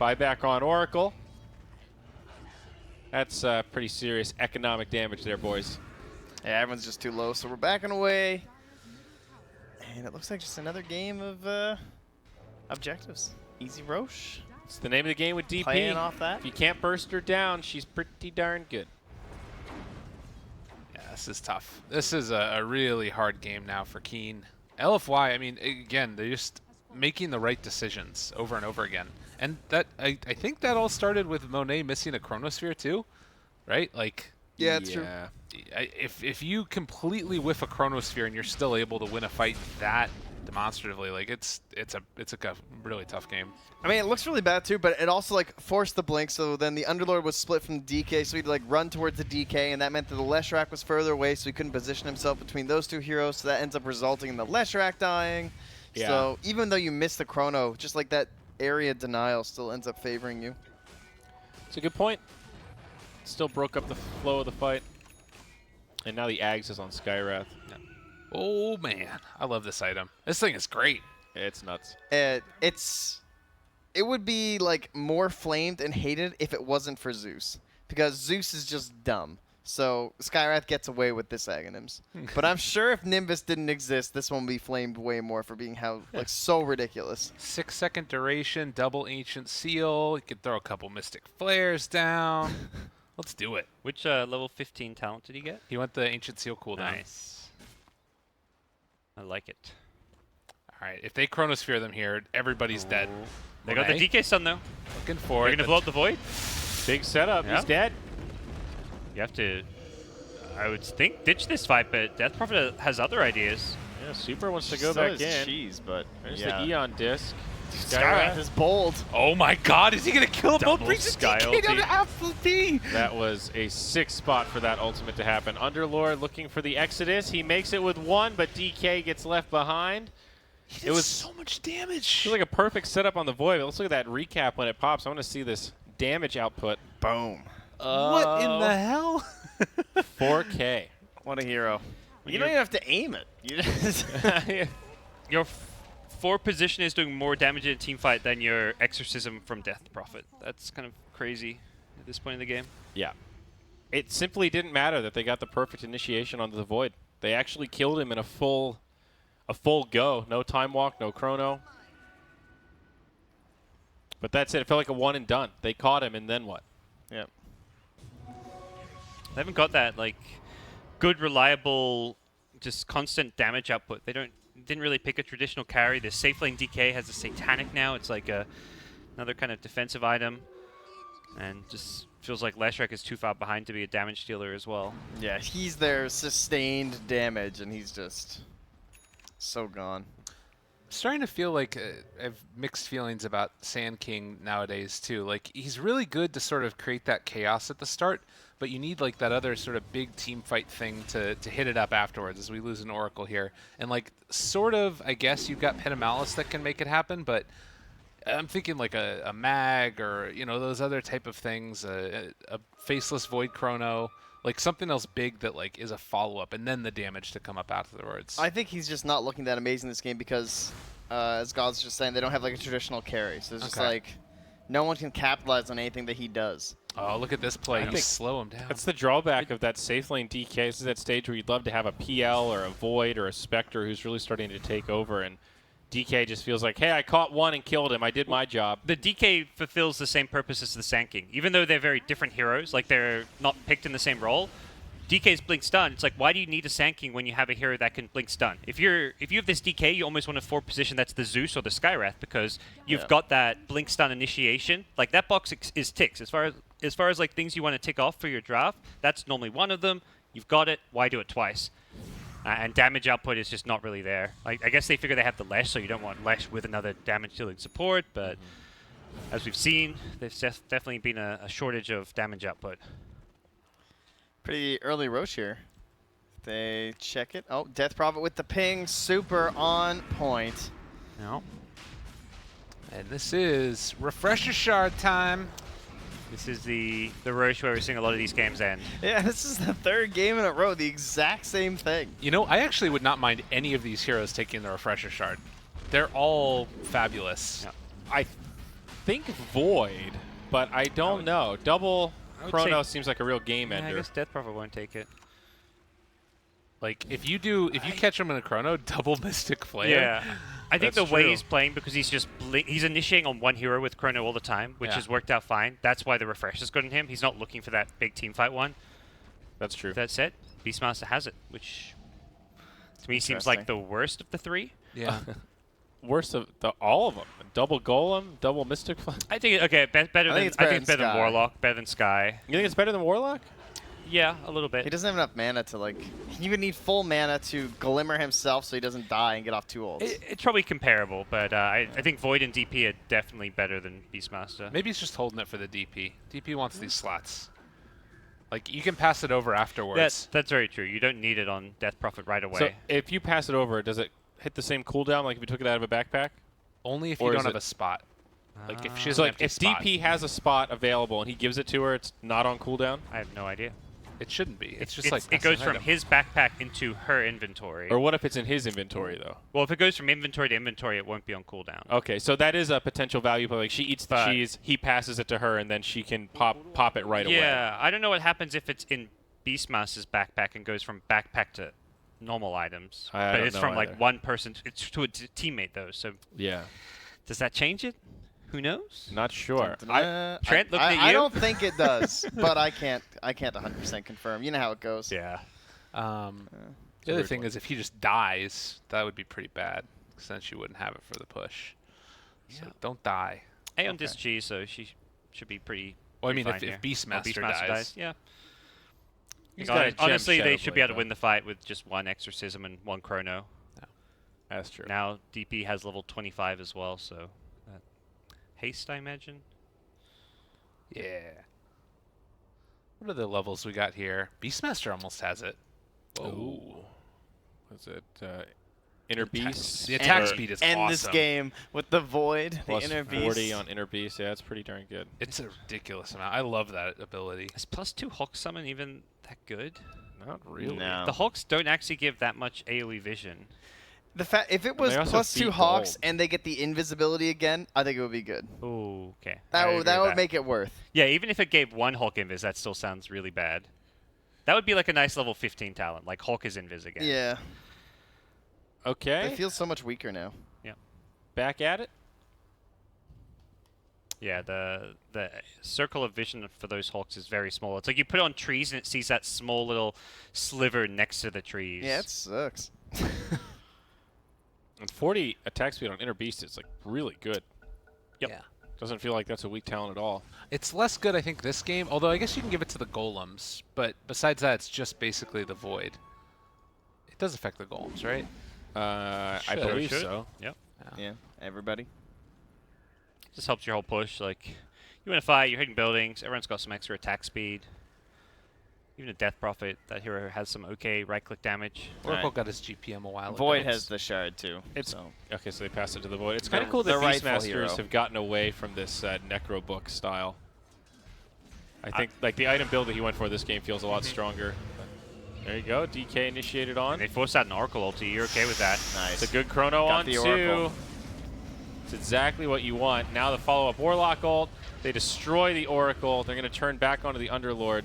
Buyback on Oracle. That's pretty serious economic damage there, boys. Yeah, everyone's just too low, so we're backing away. And it looks like just another game of objectives. Easy Roche. It's the name of the game with DP. Playing off that. If you can't burst her down, she's pretty darn good. Yeah, this is tough. This is a really hard game now for Keen. LFY, I mean, again, they're just making the right decisions over and over again. And that I think that all started with Monet missing a Chronosphere too, right? Like, Yeah, it's true. If you completely whiff a Chronosphere and you're still able to win a fight that demonstratively, like it's a really tough game. I mean, it looks really bad too, but it also like forced the blink, so then the Underlord was split from the DK, so he'd like run towards the DK, and that meant that the Leshrac was further away, so he couldn't position himself between those two heroes, so that ends up resulting in the Leshrac dying. Yeah. So even though you miss the Chrono, just like that area denial still ends up favoring you. It's a good point. Still broke up the flow of the fight. And now the Ags is on Skywrath. Yeah. Oh man, I love this item. This thing is great. It's nuts. It would be like more flamed and hated if it wasn't for Zeus, because Zeus is just dumb. So Skywrath gets away with this Aghanims. But I'm sure if Nimbus didn't exist, this one would be flamed way more for being how like so ridiculous. 6 second duration, double Ancient Seal. You could throw a couple Mystic Flares down. Let's do it. Which level 15 talent did he get? He went the Ancient Seal cooldown. Nice. I like it. All right, if they Chronosphere them here, everybody's dead. They got the DK stun though. Looking for They're it. gonna blow up the Void. Big setup. Yeah. He's dead. You have to, I would think, ditch this fight, but Death Prophet has other ideas. Yeah, Super wants to go So back is in. Cheese, but There's yeah. the Eon disc. Skywrath is bold. Oh my God, is he gonna kill both Double Breaches Sky DK down ulti. to half LP? That was a 6 spot for that ultimate to happen. Underlord looking for the Exodus. He makes it with 1, but DK gets left behind. It was so much damage. It was like a perfect setup on the Void. Let's look at that recap when it pops. I want to see this damage output. Boom. What in the hell? 4K. What a hero. You don't even have to aim it. You just Your 4 position is doing more damage in a team fight than your Exorcism from Death Prophet. That's kind of crazy at this point in the game. Yeah. It simply didn't matter that they got the perfect initiation onto the Void. They actually killed him in a full go. No time walk, no chrono. But that's it. It felt like a one and done. They caught him, and then what? Yep. They haven't got that like good, reliable, just constant damage output. They didn't really pick a traditional carry. The safe lane DK has a Satanic now. It's like another kind of defensive item, and just feels like Leshrac is too far behind to be a damage dealer as well. Yeah, he's their sustained damage, and he's just so gone. I'm starting to feel like I have mixed feelings about Sand King nowadays too. Like he's really good to sort of create that chaos at the start, but you need like that other sort of big team fight thing to hit it up afterwards as we lose an Oracle here. And like sort of, I guess you've got Petamalis that can make it happen, but I'm thinking like a mag or, you know, those other type of things, a faceless Void Chrono, like something else big that like is a follow-up, and then the damage to come up afterwards. I think he's just not looking that amazing this game because, as GoDz just saying, they don't have like a traditional carry. So it's just like no one can capitalize on anything that he does. Oh, look at this play. I You think slow him down. That's the drawback of that safe lane DK. This is that stage where you'd love to have a PL or a Void or a Spectre who's really starting to take over. And DK just feels like, hey, I caught one and killed him. I did my job. The DK fulfills the same purpose as the Sand King. Even though they're very different heroes, like they're not picked in the same role, DK's blink stun. It's like, why do you need a Sand King when you have a hero that can blink stun? If you have this DK, you almost want to forward position that's the Zeus or the Skywrath because you've got that blink stun initiation. Like that box is ticks. As far as like things you want to tick off for your draft, that's normally one of them. You've got it. Why do it twice? And damage output is just not really there. Like, I guess they figure they have the Lesh, so you don't want Lesh with another damage dealing support, but as we've seen, there's definitely been a shortage of damage output. Pretty early Roche here. They check it. Oh, Death Prophet with the ping. Super on point. No. And this is Refresher Shard time. This is the Roche where we're seeing a lot of these games end. Yeah, this is the third game in a row. The exact same thing. You know, I actually would not mind any of these heroes taking the Refresher Shard. They're all fabulous. Yeah. I think Void, but I don't know. Double Chrono say- seems like a real game Yeah, I ender. guess Death Prophet won't take it. Like, if you catch him in a Chrono, double Mystic Flare. Yeah. I think the That's way true. he's playing, because he's just he's initiating on one hero with Chrono all the time, which Yeah. has worked out fine. That's why the refresh is good in him. He's not looking for that big team fight one. That's true. That said, Beastmaster has it, which to me seems like the worst of the three. Yeah. Worst of all of them. Double Golem, double Mystic Flame. I think better than it's better than than Sky. Warlock, better than Sky. You think it's better than Warlock? Yeah, a little bit. He doesn't have enough mana to, like... He would need full mana to Glimmer himself so he doesn't die and get off 2 ults. It's probably comparable, but I think Void and DP are definitely better than Beastmaster. Maybe he's just holding it for the DP. DP wants these slots. Like, you can pass it over afterwards. That's very true. You don't need it on Death Prophet right away. So if you pass it over, does it hit the same cooldown like if you took it out of a backpack? Only if Or you is don't have it- a spot. Like, if she has So an like empty if spot. DP has a spot available and he gives it to her, it's not on cooldown? I have no idea. It shouldn't be. It's just It's- like it goes an from item. his backpack into her inventory. Or what if it's in his inventory though? Well, if it goes from inventory to inventory, it won't be on cooldown. Okay, so that is a potential value, but like she eats the But- cheese, he passes it to her, and then she can pop it right away. Yeah, I don't know what happens if it's in Beastmaster's backpack and goes from backpack to normal items. I but don't it's know from either. like one person. It's to a teammate though. So Yeah. does that change it? Who knows? Not sure. Trent, looking at I you. don't think it does, but I can't 100% confirm. You know how it goes. Yeah. The other weird thing one. is, if he just dies, that would be pretty bad, because then she wouldn't have it for the push. So Yeah. don't die. A on disc G, so she should be pretty. Well, I mean, pretty if fine here. Beastmaster Oh, dies. yeah. He's got a gem Honestly, they Shadow should be Blade, able to though. win the fight with just one Exorcism and one Chrono. That's true. Now DP has level 25 as well, so haste, I imagine. Yeah. What are the levels we got here? Beastmaster almost has it. Ooh. Was it Inner Beast? The attack Or speed is End awesome. this game with the Void, plus the Inner 40 Beast. on Inner Beast. Yeah, that's pretty darn good. It's a ridiculous amount. I love that ability. Is +2 Hawk Summon even that good? Not really. No. The Hawks don't actually give that much AoE vision. The fact if it was they also +2 feed Hawks gold. and they get the invisibility again, I think it would be good. Ooh, okay. That I would agree with make it worth. Yeah, even if it gave one Hawk Invis, that still sounds really bad. That would be like a nice level 15 talent, like Hawk is Invis again. Yeah. Okay. They feel so much weaker now. Back at it. Yeah, the circle of vision for those Hawks is very small. It's like you put it on trees and it sees that small little sliver next to the trees. Yeah, it sucks. And 40 attack speed on Inner Beast is like really good. Yep. Yeah. Doesn't feel like that's a weak talent at all. It's less good, I think, this game. Although I guess you can give it to the golems. But besides that, it's just basically the void. It does affect the golems, right? I Should. believe Should. so. Yep. Yeah, everybody. Just helps your whole push. Like, you win a fight, you're hitting buildings, everyone's got some extra attack speed. Even a Death Prophet, that hero has some okay right-click damage. Oracle Alright. got his GPM a while ago. Void has the shard too. It's so. okay, so they passed it to the Void. It's The- kind of cool that the rightful Beastmasters hero. have gotten away from this Necro book style. I think like the item build that he went for this game feels a lot stronger. There you go, DK initiated on. And they forced out an Oracle ulti. You're okay with that. Nice. It's a good chrono Got on the two. Oracle. It's exactly what you want. Now the follow-up Warlock ult. They destroy the Oracle. They're going to turn back onto the Underlord.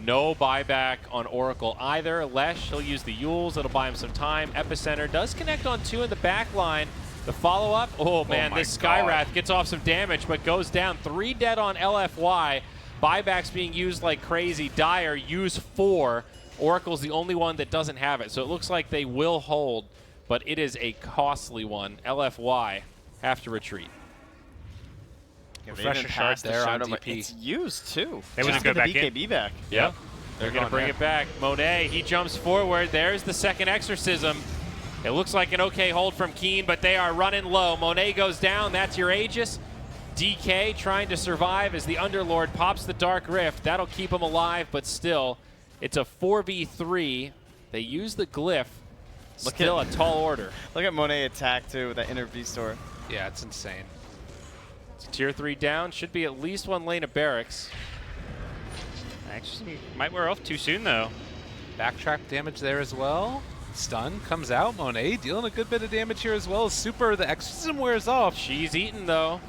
No buyback on Oracle either. Lesh, he'll use the Yules. It'll buy him some time. Epicenter does connect on two in the back line. The follow-up, oh man, my this God. Skywrath gets off some damage, but goes down. 3 dead on LFY. Buybacks being used like crazy. Dire use 4. Oracle's the only one that doesn't have it, so it looks like they will hold, but it is a costly one. LFY have to retreat. Refresher shard there on DP. It's used too. They wouldn't go Just back get in. the BKB back. Yep. They're going to bring it back. Monet, he jumps forward. There's the second exorcism. It looks like an okay hold from Keen, but they are running low. Monet goes down. That's your Aegis. DK trying to survive as the Underlord pops the Dark Rift. That'll keep him alive, but still, it's a 4v3. They use the glyph. Still a tall order. Look at Monet attack too with that inner V-Store. Yeah, it's insane. It's tier 3 down. Should be at least 1 lane of barracks. Actually, might wear off too soon, though. Backtrack damage there as well. Stun comes out. Monet dealing a good bit of damage here as well. Super, the exorcism wears off. She's eaten, though.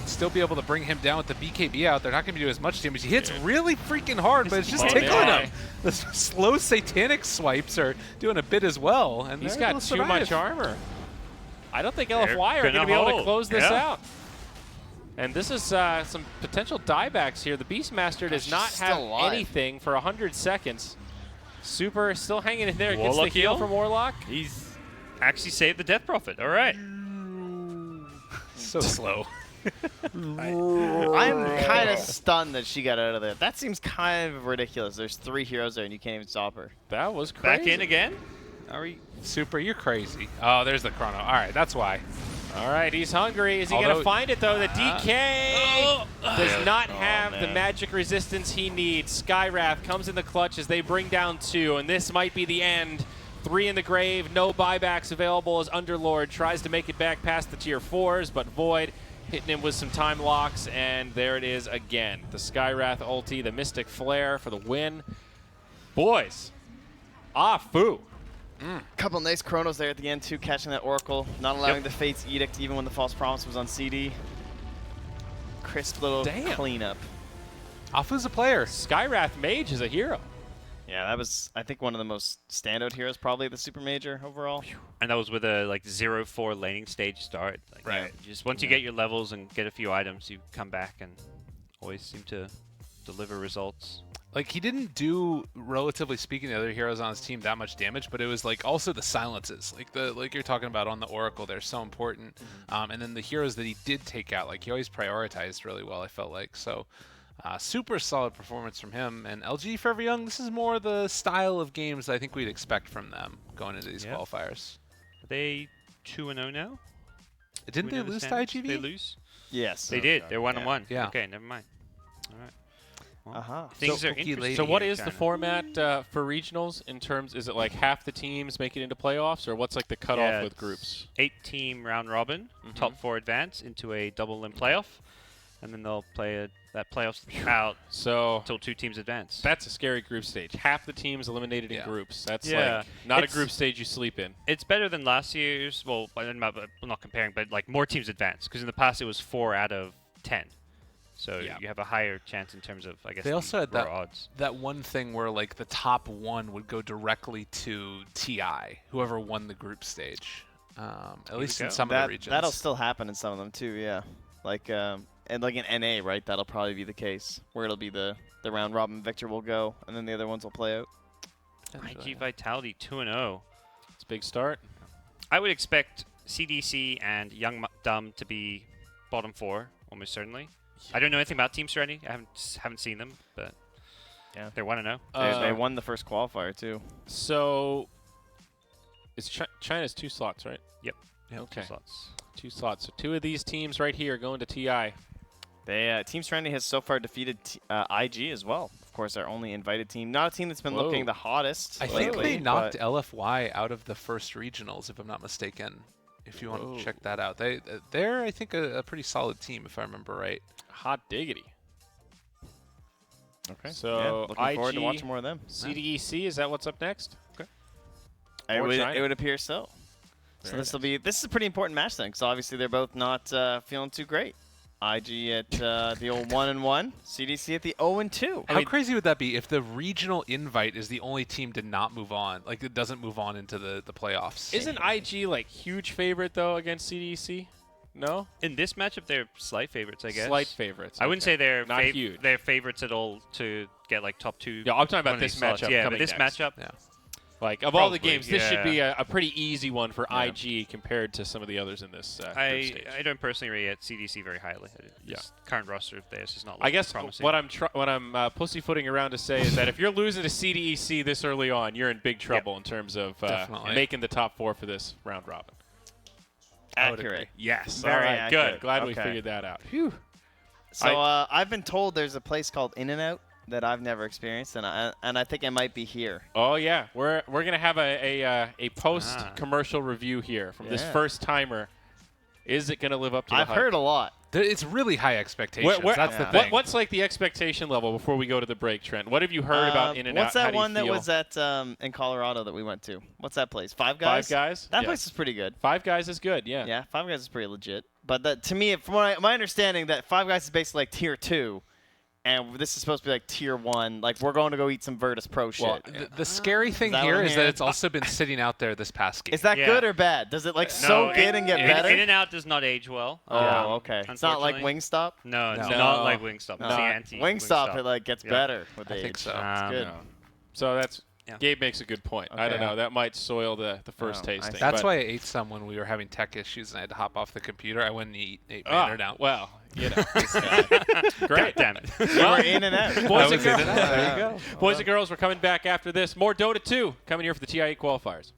Still be able to bring him down with the BKB out. They're not going to do as much damage. He hits really freaking hard, but it's just Monet. tickling him. The slow satanic swipes are doing a bit as well. And He's they're got able to too survive. much armor. I don't think LFY are gonna going to be able to hold. close this Yeah. out. And this is some potential diebacks here. The Beastmaster does not still have alive. anything for 100 seconds. Super still hanging in there. Gets the Warlock heal heal? from Warlock. He's actually saved the Death Prophet. All right. So slow. I'm kind of stunned that she got out of there. That seems kind of ridiculous. There's 3 heroes there and you can't even stop her. That was crazy. Back in again. Are we? Super, you're crazy. Oh, there's the chrono. All right, that's why. All right, he's hungry. Is he going Although- to find it, though? The DK does not have the man. magic resistance he needs. Skywrath comes in the clutch as they bring down 2, and this might be the end. 3 in the grave, no buybacks available as Underlord tries to make it back past the tier 4s, but Void hitting him with some time locks, and there it is again. The Skywrath ulti, the Mystic Flare for the win. Boys, Fu. Couple nice chronos there at the end too, catching that Oracle, not allowing the Fate's Edict even when the False Promise was on CD. Crisp little Damn. cleanup. Afu's a player. Skywrath Mage is a hero. Yeah, that was, I think, one of the most standout heroes probably of the Super Major overall. And that was with a like 0-4 laning stage start. Like, Right. Just once you get your levels and get a few items, you come back and always seem to deliver results. Like, he didn't do, relatively speaking, the other heroes on his team that much damage, but it was like also the silences, like you're talking about on the Oracle, they're so important. And then the heroes that he did take out, like he always prioritized really well, I felt like. So super solid performance from him. And LGD.Forever Young, this is more the style of games that I think we'd expect from them going into these qualifiers. Are they 2-0 now? Didn't Do we they know the lose to standings? IGV? They lose? Yes. They did. They're 1-1. Yeah. Okay, never mind. All right. Well, So things are cookie interesting. lady So what here, is the China. format for regionals in terms, is it like half the teams make it into playoffs, or what's like the cutoff Yeah, with it's groups? 8-team round robin, top 4 advance into a double limb playoff, and then they'll play that playoffs out So until 2 teams advance. that's a scary group stage. Half the teams eliminated in Yeah. groups. That's Yeah. like not a It's- group stage you sleep in. It's better than last year's. Well, I'm not comparing, but like more teams advance, because in the past it was 4 out of 10. So Yeah. you have a higher chance in terms of, I guess, They also had raw that odds. that one thing where like the top 1 would go directly to TI, whoever won the group stage. At least in go. some of the regions. That'll still happen in some of them too, yeah. Like, and like in NA, right? That'll probably be the case, where it'll be the round robin victor will go, and then the other ones will play out. IG Vitality 2-0. It's a big start. I would expect CDC and Young Dumb to be bottom 4, almost certainly. I don't know anything about Team Serenity. I haven't seen them, but Yeah. they're 1-0. They won the first qualifier too. So it's China's 2 slots, right? Yep. Okay. Slots. 2 slots. So 2 of these teams right here going to TI. They Team Serenity has so far defeated IG as well. Of course, our only invited team. Not a team that's been Whoa. looking the hottest I think lately, they knocked but LFY out of the first regionals, if I'm not mistaken. If you want Whoa. to check that out, they're I think a pretty solid team, if I remember right. Hot diggity. Okay. So yeah, looking forward to IG, watching more of them. CDEC, is that what's up next? It Or would, China. it would appear so. So Very this is a pretty important match then, because obviously they're both not feeling too great. IG at the old 1-1, CDC at the 0-2. How crazy would that be if the regional invite is the only team to not move on? Like, it doesn't move on into the playoffs. Isn't IG like huge favorite though against CDC? No. In this matchup, they're slight favorites, I guess. Slight favorites. I wouldn't say they're not huge. They're favorites at all to get like top 2. Yeah, I'm talking one about of this these slots. matchup. Yeah, coming but this next. matchup, Yeah. Like, of all the Probably, games, this should be yeah. a pretty easy one for Yeah. IG compared to some of the others in this group stage. I don't personally rate CDC very highly. This current roster of theirs is not. I guess promising. what I'm pussyfooting around to say is that if you're losing to CDEC this early on, you're in big trouble in terms of Definitely. making the top 4 for this round robin. Accurate. Yes. Very all right. accurate. Good. Glad we Okay. figured that out. Phew. So I've been told there's a place called In-N-Out that I've never experienced, and I think it might be here. Oh yeah, we're gonna have a post commercial review here from this Yeah. first timer. Is it gonna live up to the I've hype? heard a lot. It's really high expectations. That's the Yeah. thing. What's like the expectation level before we go to the break, Trent? What have you heard about In-N-Out? What's How that do you one that feel? was at in Colorado that we went to? What's that place? Five Five Guys? Guys? That Yeah. place is pretty good. Five Guys is good, yeah. Yeah, Five Guys is pretty legit. But that, to me, from my understanding, that Five Guys is basically like tier 2, and this is supposed to be like tier 1. Like, we're going to go eat some Virtus Pro shit. Well, the scary thing that what here I'm is that hearing? it's also been sitting out there this past game. Is that Yeah. good or bad? Does it like soak in and get better? In-N-Out does not age well. Oh, okay. It's not like unfortunately. Wingstop? No, it's No. not like Wingstop. No. It's the anti Wingstop, it like gets Yeah. better with I age. think so. It's good. No. So that's Yeah. Gabe makes a good point. I don't Okay. know. That might soil the first No, I tasting. see. That's but- why I ate some when we were having tech issues and I had to hop off the computer. I went and ate Ah, Banner down. well, you know. this guy. Great. Damn it. Well, We're in and out. Boys I and was in girls, and out. There you go. Boys and girls, we're coming back after this. More Dota 2 coming here for the TI8 qualifiers.